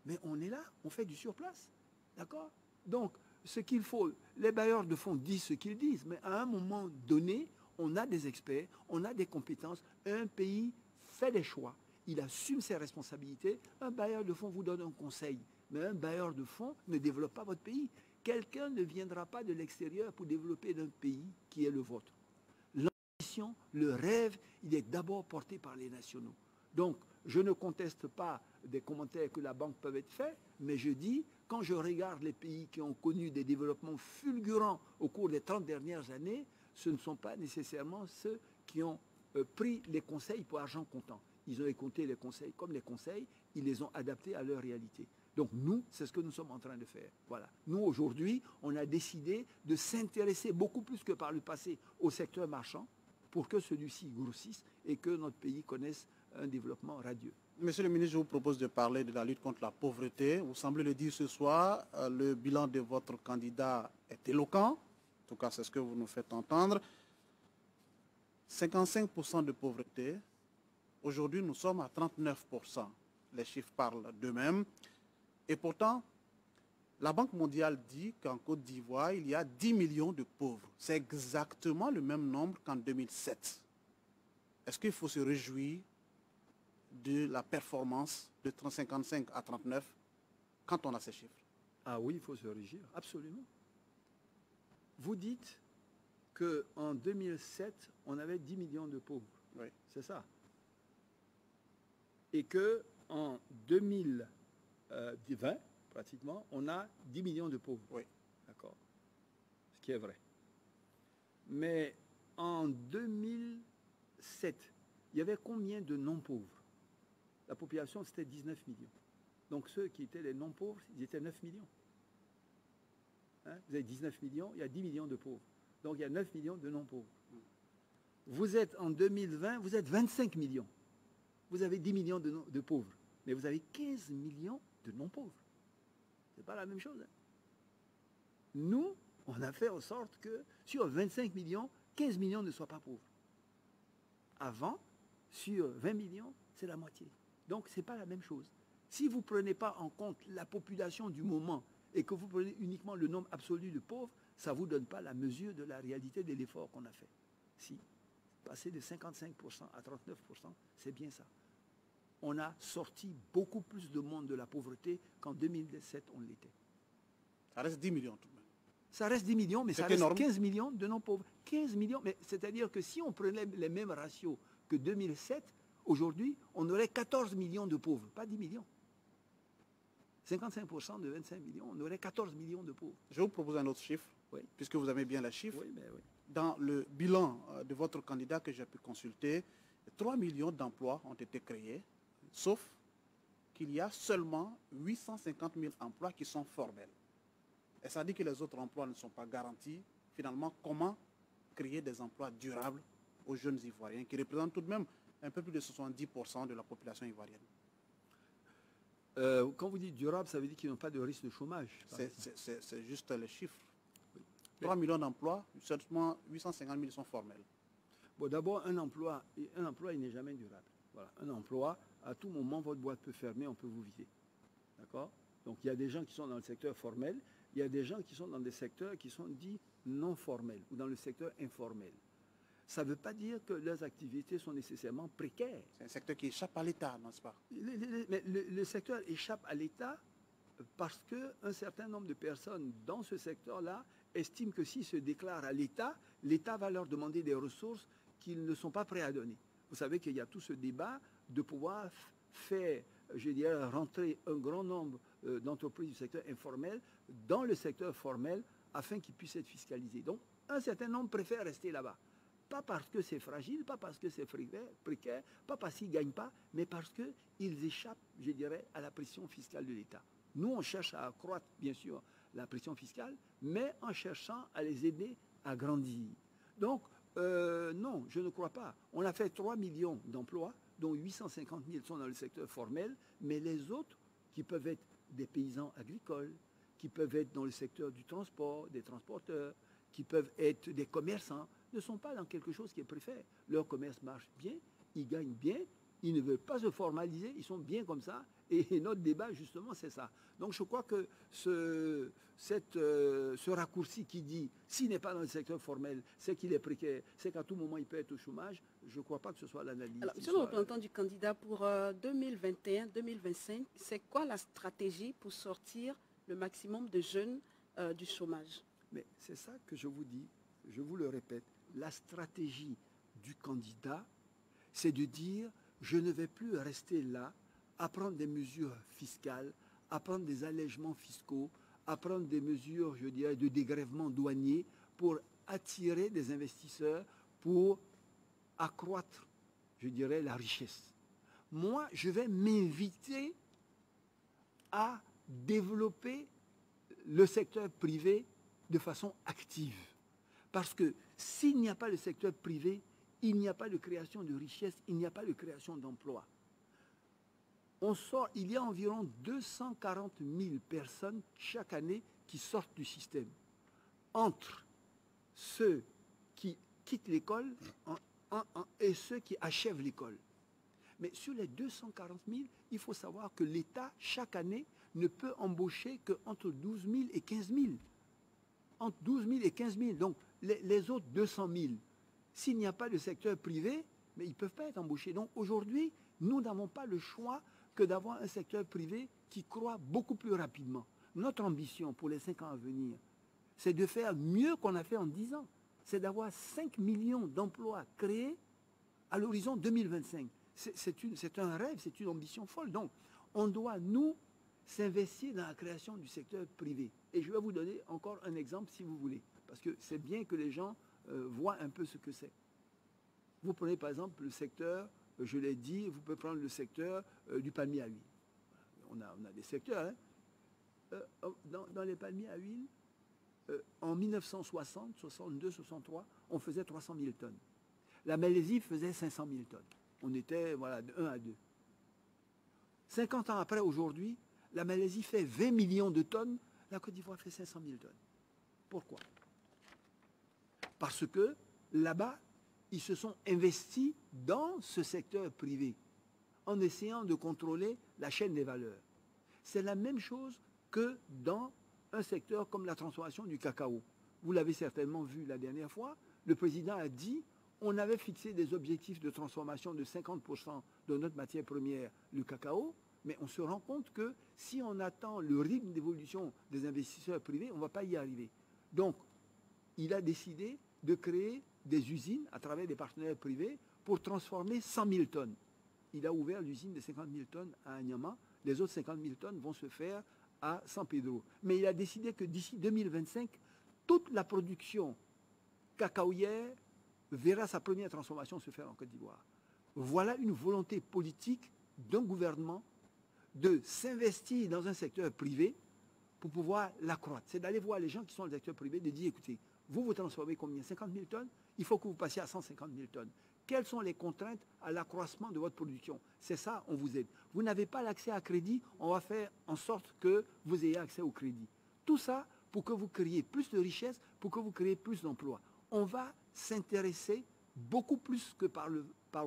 Mais on est là, on fait du surplace. D'accord? Donc, ce qu'il faut, les bailleurs de fonds disent ce qu'ils disent, mais à un moment donné, on a des experts, on a des compétences, un pays fait des choix, il assume ses responsabilités, un bailleur de fonds vous donne un conseil, mais un bailleur de fonds ne développe pas votre pays. Quelqu'un ne viendra pas de l'extérieur pour développer un pays qui est le vôtre. L'ambition, le rêve, il est d'abord porté par les nationaux. Donc, je ne conteste pas des commentaires que la banque peut être faits, mais je dis, quand je regarde les pays qui ont connu des développements fulgurants au cours des 30 dernières années, ce ne sont pas nécessairement ceux qui ont pris les conseils pour argent comptant. Ils ont écouté les conseils comme les conseils, ils les ont adaptés à leur réalité. Donc nous, c'est ce que nous sommes en train de faire. Voilà. Nous, aujourd'hui, on a décidé de s'intéresser beaucoup plus que par le passé au secteur marchand pour que celui-ci grossisse et que notre pays connaisse un développement radieux. Monsieur le ministre, je vous propose de parler de la lutte contre la pauvreté. Vous semblez le dire ce soir, le bilan de votre candidat est éloquent. En tout cas, c'est ce que vous nous faites entendre. 55% de pauvreté. Aujourd'hui, nous sommes à 39%. Les chiffres parlent d'eux-mêmes. Et pourtant, la Banque mondiale dit qu'en Côte d'Ivoire, il y a 10 millions de pauvres. C'est exactement le même nombre qu'en 2007. Est-ce qu'il faut se réjouir de la performance de 55 à 39 quand on a ces chiffres? Ah oui, il faut se réjouir, absolument. Vous dites qu'en 2007, on avait 10 millions de pauvres. Oui. C'est ça. Et qu'en 2020, pratiquement, on a 10 millions de pauvres. Oui. D'accord. Ce qui est vrai. Mais en 2007, il y avait combien de non-pauvres? La population, c'était 19 millions. Donc ceux qui étaient les non-pauvres, ils étaient 9 millions. Hein? Vous avez 19 millions, il y a 10 millions de pauvres. Donc il y a 9 millions de non-pauvres. Vous êtes en 2020, vous êtes 25 millions. Vous avez 10 millions de pauvres. Mais vous avez 15 millions de non-pauvres. Ce n'est pas la même chose. Hein? Nous, on a fait en sorte que sur 25 millions, 15 millions ne soient pas pauvres. Avant, sur 20 millions, c'est la moitié. Donc, ce n'est pas la même chose. Si vous ne prenez pas en compte la population du moment et que vous prenez uniquement le nombre absolu de pauvres, ça ne vous donne pas la mesure de la réalité de l'effort qu'on a fait. Si, passer de 55% à 39%, c'est bien ça. On a sorti beaucoup plus de monde de la pauvreté qu'en 2017 on l'était. Ça reste 10 millions tout de même. Ça reste 10 millions, mais ça reste énorme. 15 millions de non-pauvres. 15 millions, mais c'est-à-dire que si on prenait les mêmes ratios que 2007, aujourd'hui, on aurait 14 millions de pauvres, pas 10 millions. 55% de 25 millions, on aurait 14 millions de pauvres. Je vous propose un autre chiffre, oui. Puisque vous aimez bien les chiffres. Oui, mais oui. Dans le bilan de votre candidat que j'ai pu consulter, 3 millions d'emplois ont été créés, sauf qu'il y a seulement 850 000 emplois qui sont formels. Et ça dit que les autres emplois ne sont pas garantis. Finalement, comment créer des emplois durables aux jeunes Ivoiriens qui représentent tout de même un peu plus de 70% de la population ivoirienne? Quand vous dites durable, ça veut dire qu'ils n'ont pas de risque de chômage. C'est juste les chiffres. 3 millions d'emplois, seulement 850 000 sont formels. Bon, d'abord, un emploi, il n'est jamais durable. Voilà. Un emploi, à tout moment, votre boîte peut fermer, on peut vous vider. D'accord? Donc, il y a des gens qui sont dans le secteur formel, il y a des gens qui sont dans des secteurs qui sont dits non formels ou dans le secteur informel. Ça ne veut pas dire que leurs activités sont nécessairement précaires. C'est un secteur qui échappe à l'État, n'est-ce pas? Mais le secteur échappe à l'État parce qu'un certain nombre de personnes dans ce secteur-là estiment que s'ils se déclarent à l'État, l'État va leur demander des ressources qu'ils ne sont pas prêts à donner. Vous savez qu'il y a tout ce débat de pouvoir faire, je dirais, rentrer un grand nombre d'entreprises du secteur informel dans le secteur formel afin qu'ils puissent être fiscalisés. Donc, un certain nombre préfèrent rester là-bas. Pas parce que c'est fragile, pas parce que c'est précaire, pas parce qu'ils ne gagnent pas, mais parce qu'ils échappent, je dirais, à la pression fiscale de l'État. Nous, on cherche à accroître, bien sûr, la pression fiscale, mais en cherchant à les aider à grandir. Donc, non, je ne crois pas. On a fait 3 millions d'emplois, dont 850 000 sont dans le secteur formel, mais les autres, qui peuvent être des paysans agricoles, qui peuvent être dans le secteur du transport, des transporteurs, qui peuvent être des commerçants, ne sont pas dans quelque chose qui est préféré. Leur commerce marche bien, ils gagnent bien, ils ne veulent pas se formaliser, ils sont bien comme ça. Et notre débat, justement, c'est ça. Donc je crois que ce raccourci qui dit, s'il n'est pas dans le secteur formel, c'est qu'il est précaire, c'est qu'à tout moment il peut être au chômage, je ne crois pas que ce soit l'analyse. Alors, monsieur le représentant du candidat pour 2021-2025, c'est quoi la stratégie pour sortir le maximum de jeunes du chômage? Mais c'est ça que je vous dis, je vous le répète, la stratégie du candidat, c'est de dire, je ne vais plus rester là à prendre des mesures fiscales, à prendre des allègements fiscaux, à prendre des mesures, je dirais, de dégrèvement douanier pour attirer des investisseurs, pour accroître, je dirais, la richesse. Moi, je vais m'inviter à développer le secteur privé de façon active. Parce que s'il n'y a pas le secteur privé, il n'y a pas de création de richesse, il n'y a pas de création d'emplois. Il y a environ 240 000 personnes chaque année qui sortent du système. Entre ceux qui quittent l'école et ceux qui achèvent l'école. Mais sur les 240 000, il faut savoir que l'État, chaque année, ne peut embaucher qu'entre 12 000 et 15 000. Entre 12 000 et 15 000. Donc, les autres 200 000, s'il n'y a pas de secteur privé, mais ils ne peuvent pas être embauchés. Donc, aujourd'hui, nous n'avons pas le choix que d'avoir un secteur privé qui croît beaucoup plus rapidement. Notre ambition pour les 5 ans à venir, c'est de faire mieux qu'on a fait en 10 ans. C'est d'avoir 5 millions d'emplois créés à l'horizon 2025. C'est un rêve, c'est une ambition folle. Donc, on doit, nous, s'investir dans la création du secteur privé. Et je vais vous donner encore un exemple, si vous voulez, parce que c'est bien que les gens voient un peu ce que c'est. Vous prenez par exemple le secteur, je l'ai dit, vous pouvez prendre le secteur du palmier à huile. On a des secteurs. Hein. Dans les palmiers à huile, en 1960, 62, 63, on faisait 300 000 tonnes. La Malaisie faisait 500 000 tonnes. On était voilà, de 1 à 2. 50 ans après, aujourd'hui, la Malaisie fait 20 millions de tonnes, la Côte d'Ivoire fait 500 000 tonnes. Pourquoi? Parce que là-bas, ils se sont investis dans ce secteur privé en essayant de contrôler la chaîne des valeurs. C'est la même chose que dans un secteur comme la transformation du cacao. Vous l'avez certainement vu la dernière fois, le président a dit on avait fixé des objectifs de transformation de 50% de notre matière première, le cacao, mais on se rend compte que si on attend le rythme d'évolution des investisseurs privés, on ne va pas y arriver. Donc, il a décidé de créer des usines à travers des partenaires privés pour transformer 100 000 tonnes. Il a ouvert l'usine de 50 000 tonnes à Anyama. Les autres 50 000 tonnes vont se faire à San Pedro. Mais il a décidé que d'ici 2025, toute la production cacaoyère verra sa première transformation se faire en Côte d'Ivoire. Voilà une volonté politique d'un gouvernement de s'investir dans un secteur privé pour pouvoir l'accroître. C'est d'aller voir les gens qui sont dans le secteur privé, de dire, écoutez, vous transformez combien? 50 000 tonnes? Il faut que vous passiez à 150 000 tonnes. Quelles sont les contraintes à l'accroissement de votre production? C'est ça, on vous aide. Vous n'avez pas l'accès à crédit, on va faire en sorte que vous ayez accès au crédit. Tout ça pour que vous créiez plus de richesses, pour que vous créiez plus d'emplois. On va s'intéresser beaucoup plus que par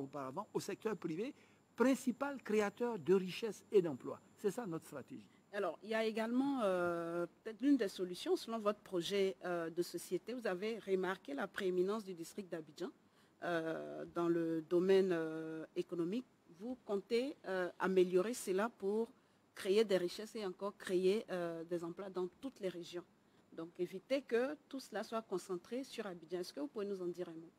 auparavant au secteur privé, principal créateur de richesses et d'emplois. C'est ça notre stratégie. Alors, il y a également peut-être l'une des solutions, selon votre projet de société. Vous avez remarqué la prééminence du district d'Abidjan dans le domaine économique. Vous comptez améliorer cela pour créer des richesses et encore créer des emplois dans toutes les régions. Donc, éviter que tout cela soit concentré sur Abidjan. Est-ce que vous pouvez nous en dire un mot?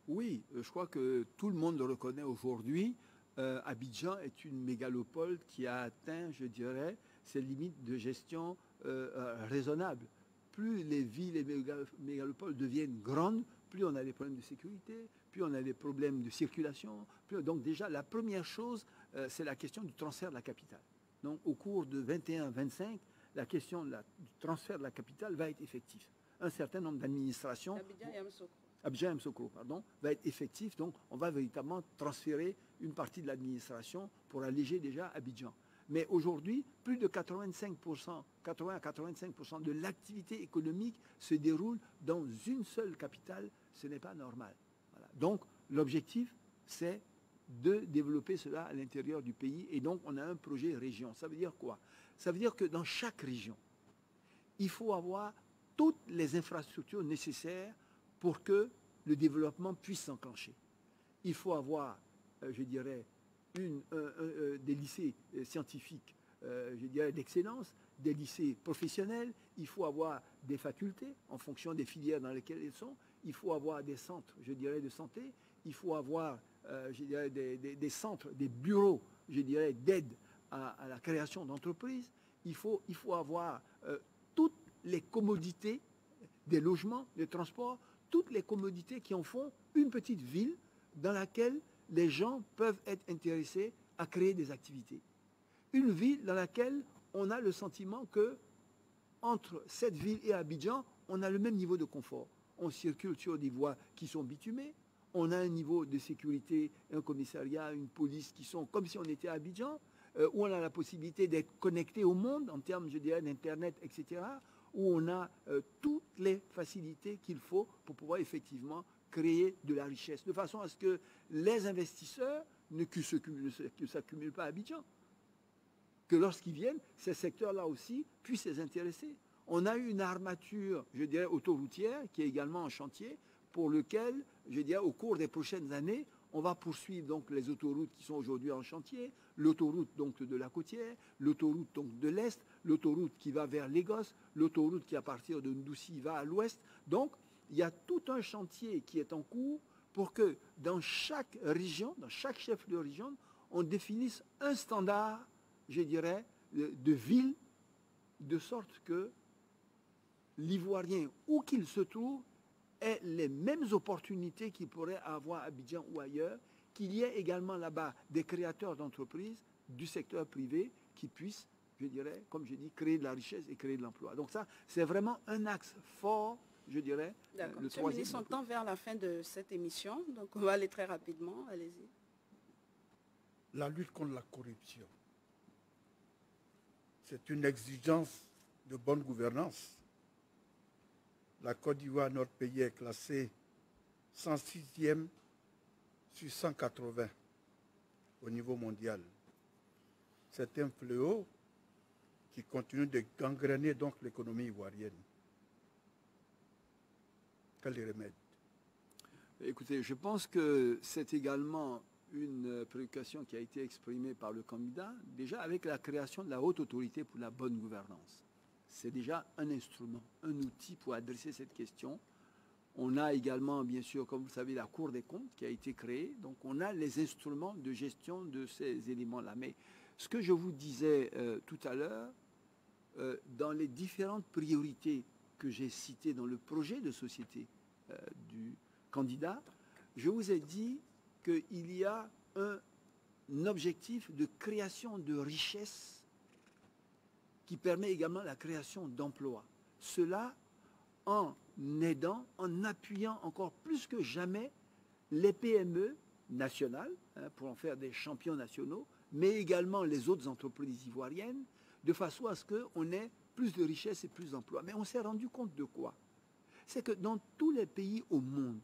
Oui, je crois que tout le monde le reconnaît aujourd'hui. Abidjan est une mégalopole qui a atteint, je dirais, ses limites de gestion raisonnables. Plus les villes et mégalopoles deviennent grandes, plus on a des problèmes de sécurité, plus on a des problèmes de circulation. Donc déjà, la première chose, c'est la question du transfert de la capitale. Donc au cours de 21-25, la question du transfert de la capitale va être effective. Un certain nombre d'administrations... Abidjan et Msokro, va être effectif. Donc, on va véritablement transférer une partie de l'administration pour alléger déjà Abidjan. Mais aujourd'hui, plus de 80 à 85% de l'activité économique se déroule dans une seule capitale. Ce n'est pas normal. Voilà. Donc, l'objectif, c'est de développer cela à l'intérieur du pays. Et donc, on a un projet région. Ça veut dire quoi? Ça veut dire que dans chaque région, il faut avoir toutes les infrastructures nécessaires pour que le développement puisse s'enclencher. Il faut avoir, je dirais, des lycées scientifiques, je dirais, d'excellence, des lycées professionnels. Il faut avoir des facultés en fonction des filières dans lesquelles elles sont. Il faut avoir des centres, je dirais, de santé. Il faut avoir, je dirais, des centres, des bureaux, je dirais, d'aide à la création d'entreprises. Il faut avoir toutes les commodités des logements, des transports, toutes les commodités qui en font une petite ville dans laquelle les gens peuvent être intéressés à créer des activités. Une ville dans laquelle on a le sentiment que entre cette ville et Abidjan, on a le même niveau de confort. On circule sur des voies qui sont bitumées, on a un niveau de sécurité, un commissariat, une police qui sont comme si on était à Abidjan, où on a la possibilité d'être connecté au monde en termes, je dirais, d'Internet, etc., où on a toutes les facilités qu'il faut pour pouvoir effectivement créer de la richesse, de façon à ce que les investisseurs ne s'accumulent pas à Abidjan. Que lorsqu'ils viennent, ces secteurs-là aussi puissent les intéresser. On a une armature, je dirais, autoroutière qui est également en chantier, pour lequel, je dirais, au cours des prochaines années, on va poursuivre donc les autoroutes qui sont aujourd'hui en chantier, l'autoroute donc de la côtière, l'autoroute donc de l'Est, l'autoroute qui va vers Lagos, l'autoroute qui à partir de Ndoussi va à l'Ouest. Donc, il y a tout un chantier qui est en cours pour que dans chaque région, dans chaque chef de région, on définisse un standard, je dirais, de ville, de sorte que l'Ivoirien, où qu'il se trouve, ait les mêmes opportunités qu'il pourrait avoir à Abidjan ou ailleurs, qu'il y ait également là-bas des créateurs d'entreprises du secteur privé qui puissent, je dirais, comme je dis, créer de la richesse et créer de l'emploi. Donc ça, c'est vraiment un axe fort, je dirais. D'accord. Monsieur le ministre, on tend vers la fin de cette émission, donc on va aller très rapidement. Allez-y. La lutte contre la corruption, c'est une exigence de bonne gouvernance. La Côte d'Ivoire, notre pays, est classé 106e sur 180 au niveau mondial. C'est un fléau qui continue de gangréner donc l'économie ivoirienne. Quel est le remède? Écoutez, je pense que c'est également une préoccupation qui a été exprimée par le candidat, déjà avec la création de la haute autorité pour la bonne gouvernance. C'est déjà un instrument, un outil pour adresser cette question. On a également, bien sûr, comme vous le savez, la Cour des comptes qui a été créée. Donc, on a les instruments de gestion de ces éléments-là. Mais ce que je vous disais tout à l'heure, dans les différentes priorités que j'ai citées dans le projet de société du candidat, je vous ai dit qu'il y a un objectif de création de richesse qui permet également la création d'emplois. Cela en aidant, en appuyant encore plus que jamais les PME nationales, pour en faire des champions nationaux, mais également les autres entreprises ivoiriennes, de façon à ce qu'on ait plus de richesses et plus d'emplois. Mais on s'est rendu compte de quoi? C'est que dans tous les pays au monde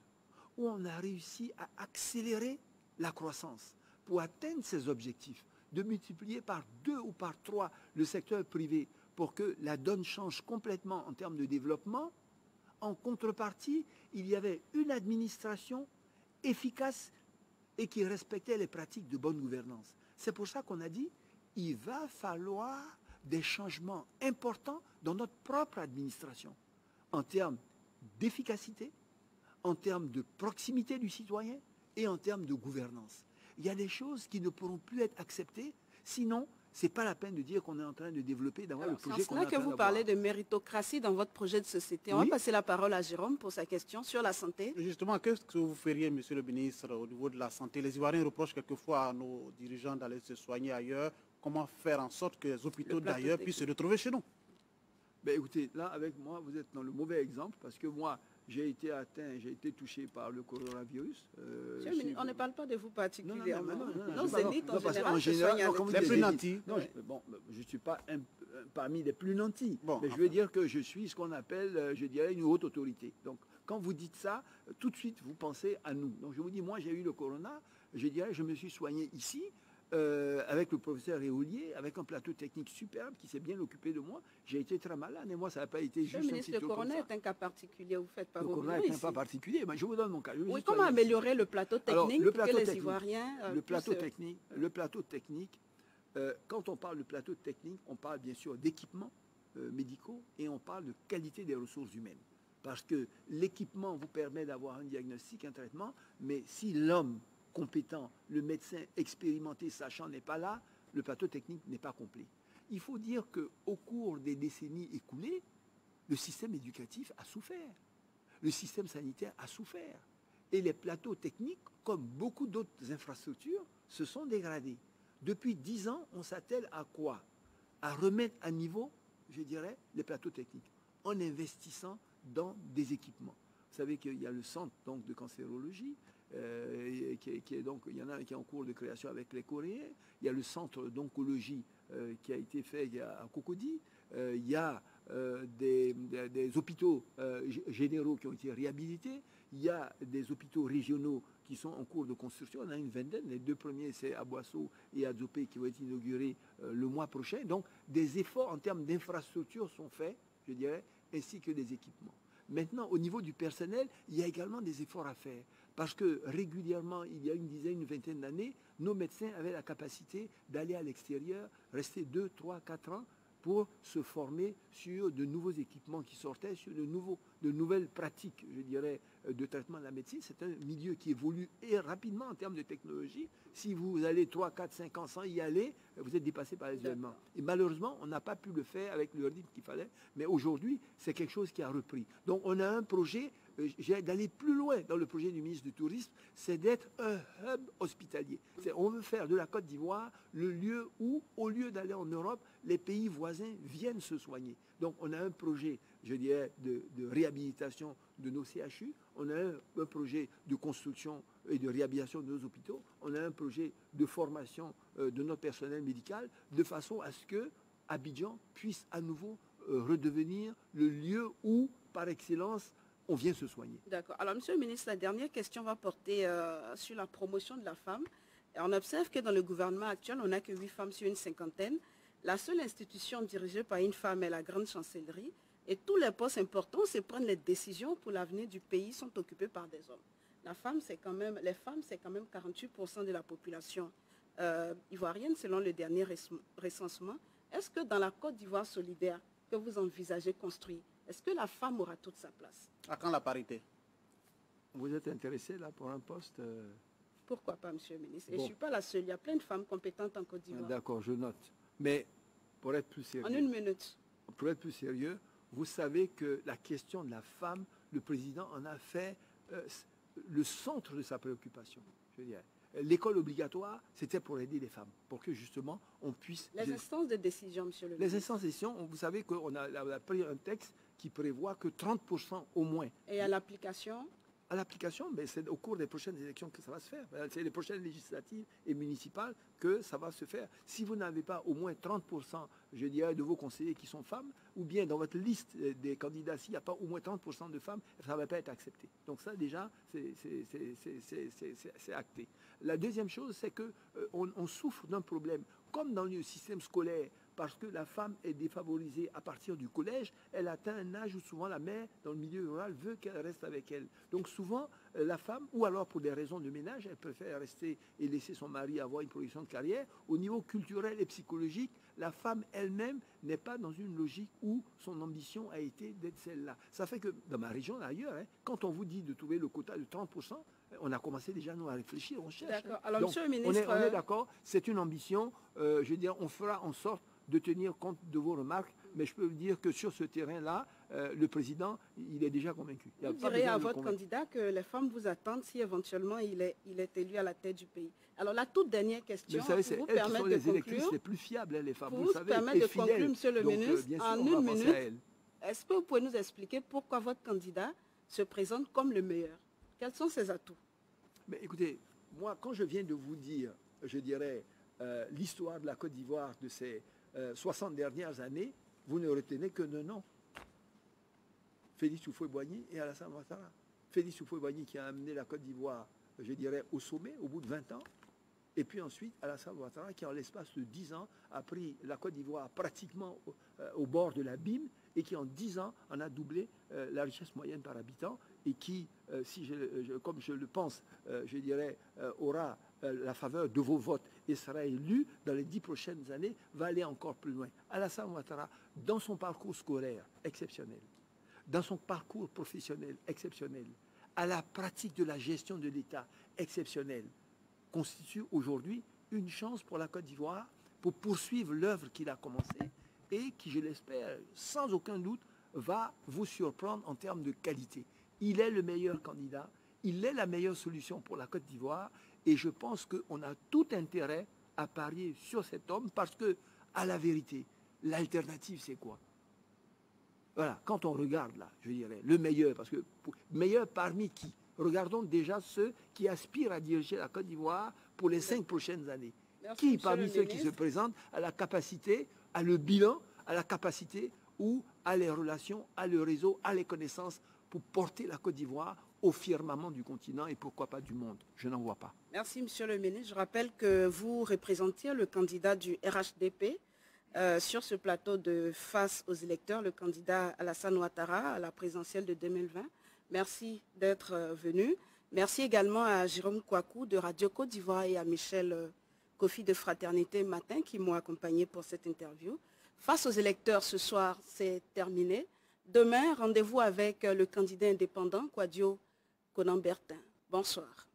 où on a réussi à accélérer la croissance pour atteindre ces objectifs, de multiplier par 2 ou par 3 le secteur privé pour que la donne change complètement en termes de développement, en contrepartie, il y avait une administration efficace et qui respectait les pratiques de bonne gouvernance. C'est pour ça qu'on a dit, il va falloir des changements importants dans notre propre administration, en termes d'efficacité, en termes de proximité du citoyen et en termes de gouvernance. Il y a des choses qui ne pourront plus être acceptées, sinon, ce n'est pas la peine de dire qu'on est en train de développer, d'avoir le projet qu'on est en train d'avoir. C'est là que vous parlez de méritocratie dans votre projet de société. On va passer la parole à Jérôme pour sa question sur la santé. Justement, qu'est-ce que vous feriez, monsieur le ministre, au niveau de la santé? Les Ivoiriens reprochent quelquefois à nos dirigeants d'aller se soigner ailleurs. Comment faire en sorte que les hôpitaux d'ailleurs puissent se retrouver chez nous? Ben écoutez, là, avec moi, vous êtes dans le mauvais exemple, parce que moi, j'ai été atteint, j'ai été touché par le coronavirus. On ne parle pas de vous particulièrement. Non, zénith en général, les plus nantis. Non, je ne suis pas parmi les plus nantis. Bon, mais je veux dire que je suis ce qu'on appelle, je dirais, une haute autorité. Donc, quand vous dites ça, tout de suite, vous pensez à nous. Donc, je vous dis, moi, j'ai eu le corona, je dirais, je me suis soigné ici, avec le professeur Éolier, avec un plateau technique superbe qui s'est bien occupé de moi. J'ai été très malade et moi, ça n'a pas été juste un petit le corona est un cas particulier, vous faites pas vos corona est un cas particulier, mais je vous donne mon cas. Oui, comment améliorer le plateau technique pour que les Ivoiriens... Le plateau technique, quand on parle de plateau technique, on parle bien sûr d'équipements médicaux et on parle de qualité des ressources humaines. Parce que l'équipement vous permet d'avoir un diagnostic, un traitement, mais si l'homme compétent, le médecin expérimenté, sachant n'est pas là, le plateau technique n'est pas complet. Il faut dire qu'au cours des décennies écoulées, le système éducatif a souffert. Le système sanitaire a souffert. Et les plateaux techniques, comme beaucoup d'autres infrastructures, se sont dégradés. Depuis 10 ans, on s'attelle à quoi? À remettre à niveau, je dirais, les plateaux techniques, en investissant dans des équipements. Vous savez qu'il y a le centre donc, de cancérologie, donc, il y en a un qui est en cours de création avec les Coréens. Il y a le centre d'oncologie qui a été fait à Cocody. Il y a des hôpitaux généraux qui ont été réhabilités. Il y a des hôpitaux régionaux qui sont en cours de construction. On a une vingtaine. Les 2 premiers, c'est à Boisseau et à Djopé, qui vont être inaugurés le mois prochain. Donc, des efforts en termes d'infrastructures sont faits, je dirais, ainsi que des équipements. Maintenant, au niveau du personnel, il y a également des efforts à faire. Parce que régulièrement, il y a une dizaine, une vingtaine d'années, nos médecins avaient la capacité d'aller à l'extérieur, rester 2, 3, 4 ans pour se former sur de nouveaux équipements qui sortaient, sur de nouvelles pratiques, je dirais, de traitement de la médecine. C'est un milieu qui évolue et rapidement en termes de technologie. Si vous allez 3, 4, 5 ans sans y aller, vous êtes dépassé par les événements. Et malheureusement, on n'a pas pu le faire avec le rythme qu'il fallait. Mais aujourd'hui, c'est quelque chose qui a repris. Donc, on a un projet d'aller plus loin dans le projet du ministre du Tourisme, c'est d'être un hub hospitalier. On veut faire de la Côte d'Ivoire le lieu où, au lieu d'aller en Europe, les pays voisins viennent se soigner. Donc on a un projet, je dirais, de réhabilitation de nos CHU, on a un projet de construction et de réhabilitation de nos hôpitaux, on a un projet de formation de notre personnel médical, de façon à ce que Abidjan puisse à nouveau redevenir le lieu où, par excellence, on vient se soigner. D'accord. Alors, Monsieur le ministre, la dernière question va porter sur la promotion de la femme. Et on observe que dans le gouvernement actuel, on n'a que 8 femmes sur une cinquantaine. La seule institution dirigée par une femme est la grande chancellerie. Et tous les postes importants, c'est prendre les décisions pour l'avenir du pays, sont occupés par des hommes. Les femmes, c'est quand même 48% de la population ivoirienne, selon le dernier recensement. Est-ce que dans la Côte d'Ivoire solidaire que vous envisagez construire, est-ce que la femme aura toute sa place? À quand la parité? Vous êtes intéressé là pour un poste Pourquoi pas, Monsieur le ministre? Et bon. je ne suis pas la seule. Il y a plein de femmes compétentes en Côte d'Ivoire. D'accord, je note. Mais pour être plus sérieux, en une minute. Pour être plus sérieux, vous savez que la question de la femme, le président en a fait le centre de sa préoccupation. Je veux dire, l'école obligatoire, c'était pour aider les femmes, pour que justement on puisse... Les instances de décision, Monsieur le Les ministre. instances de décision, vous savez qu'on a pris un texte qui prévoit que 30% au moins. Et à l'application? à l'application, mais c'est au cours des prochaines élections que ça va se faire. C'est les prochaines législatives et municipales que ça va se faire. Si vous n'avez pas au moins 30%, je dirais, de vos conseillers qui sont femmes, ou bien dans votre liste des candidats, s'il n'y a pas au moins 30% de femmes, ça ne va pas être accepté. Donc ça, déjà, c'est acté. La deuxième chose, c'est qu'on souffre d'un problème. Comme dans le système scolaire, parce que la femme est défavorisée à partir du collège, elle atteint un âge où souvent la mère, dans le milieu rural, veut qu'elle reste avec elle. Donc souvent, la femme, ou alors pour des raisons de ménage, elle préfère rester et laisser son mari avoir une progression de carrière. Au niveau culturel et psychologique, la femme elle-même n'est pas dans une logique où son ambition a été d'être celle-là. Ça fait que dans ma région, d'ailleurs, quand on vous dit de trouver le quota de 30%, on a commencé déjà nous à réfléchir, on cherche. D'accord. Alors, donc, monsieur le ministre, on est d'accord, c'est une ambition. Je veux dire, on fera en sorte de tenir compte de vos remarques, mais je peux vous dire que sur ce terrain-là, le président, il est déjà convaincu. Vous direz à votre candidat que les femmes vous attendent si éventuellement il est élu à la tête du pays. Alors la toute dernière question, mais vous savez, c'est elles qui sont les électrices les plus fiables, les femmes. Vous savez, permettre de conclure, monsieur le ministre, en une minute. Est-ce que vous pouvez nous expliquer pourquoi votre candidat se présente comme le meilleur? Quels sont ses atouts? Mais écoutez, moi, quand je viens de vous dire, je dirais, l'histoire de la Côte d'Ivoire de ces 60 dernières années, vous ne retenez que 2 noms. Félix Houphouët-Boigny et Alassane Ouattara. Félix Houphouët-Boigny qui a amené la Côte d'Ivoire, je dirais, au sommet au bout de 20 ans. Et puis ensuite, Alassane Ouattara qui, en l'espace de 10 ans, a pris la Côte d'Ivoire pratiquement au bord de l'abîme et qui, en 10 ans, en a doublé la richesse moyenne par habitant et qui, comme je le pense, je dirais, aura la faveur de vos votes et sera élu dans les 10 prochaines années, va aller encore plus loin. Alassane Ouattara, dans son parcours scolaire exceptionnel, dans son parcours professionnel exceptionnel, à la pratique de la gestion de l'État exceptionnelle, constitue aujourd'hui une chance pour la Côte d'Ivoire pour poursuivre l'œuvre qu'il a commencée et qui, je l'espère, sans aucun doute, va vous surprendre en termes de qualité. Il est le meilleur candidat, il est la meilleure solution pour la Côte d'Ivoire et je pense qu'on a tout intérêt à parier sur cet homme parce que, à la vérité, l'alternative, c'est quoi? Voilà, quand on regarde là, je dirais, le meilleur, parce que meilleur parmi qui? Regardons déjà ceux qui aspirent à diriger la Côte d'Ivoire pour les 5 prochaines années. Merci, qui parmi ceux qui se présentent a la capacité, a le bilan, a la capacité ou a les relations, a le réseau, a les connaissances pour porter la Côte d'Ivoire au firmament du continent et pourquoi pas du monde? Je n'en vois pas. Merci, monsieur le ministre. Je rappelle que vous représentiez le candidat du RHDP sur ce plateau de face aux électeurs, le candidat Alassane Ouattara à la présidentielle de 2020. Merci d'être venu. Merci également à Jérôme Kouakou de Radio Côte d'Ivoire et à Michel Kofi de Fraternité Matin qui m'ont accompagné pour cette interview. Face aux électeurs, ce soir, c'est terminé. Demain, rendez-vous avec le candidat indépendant, Kouadio Konan-Bertin. Bonsoir.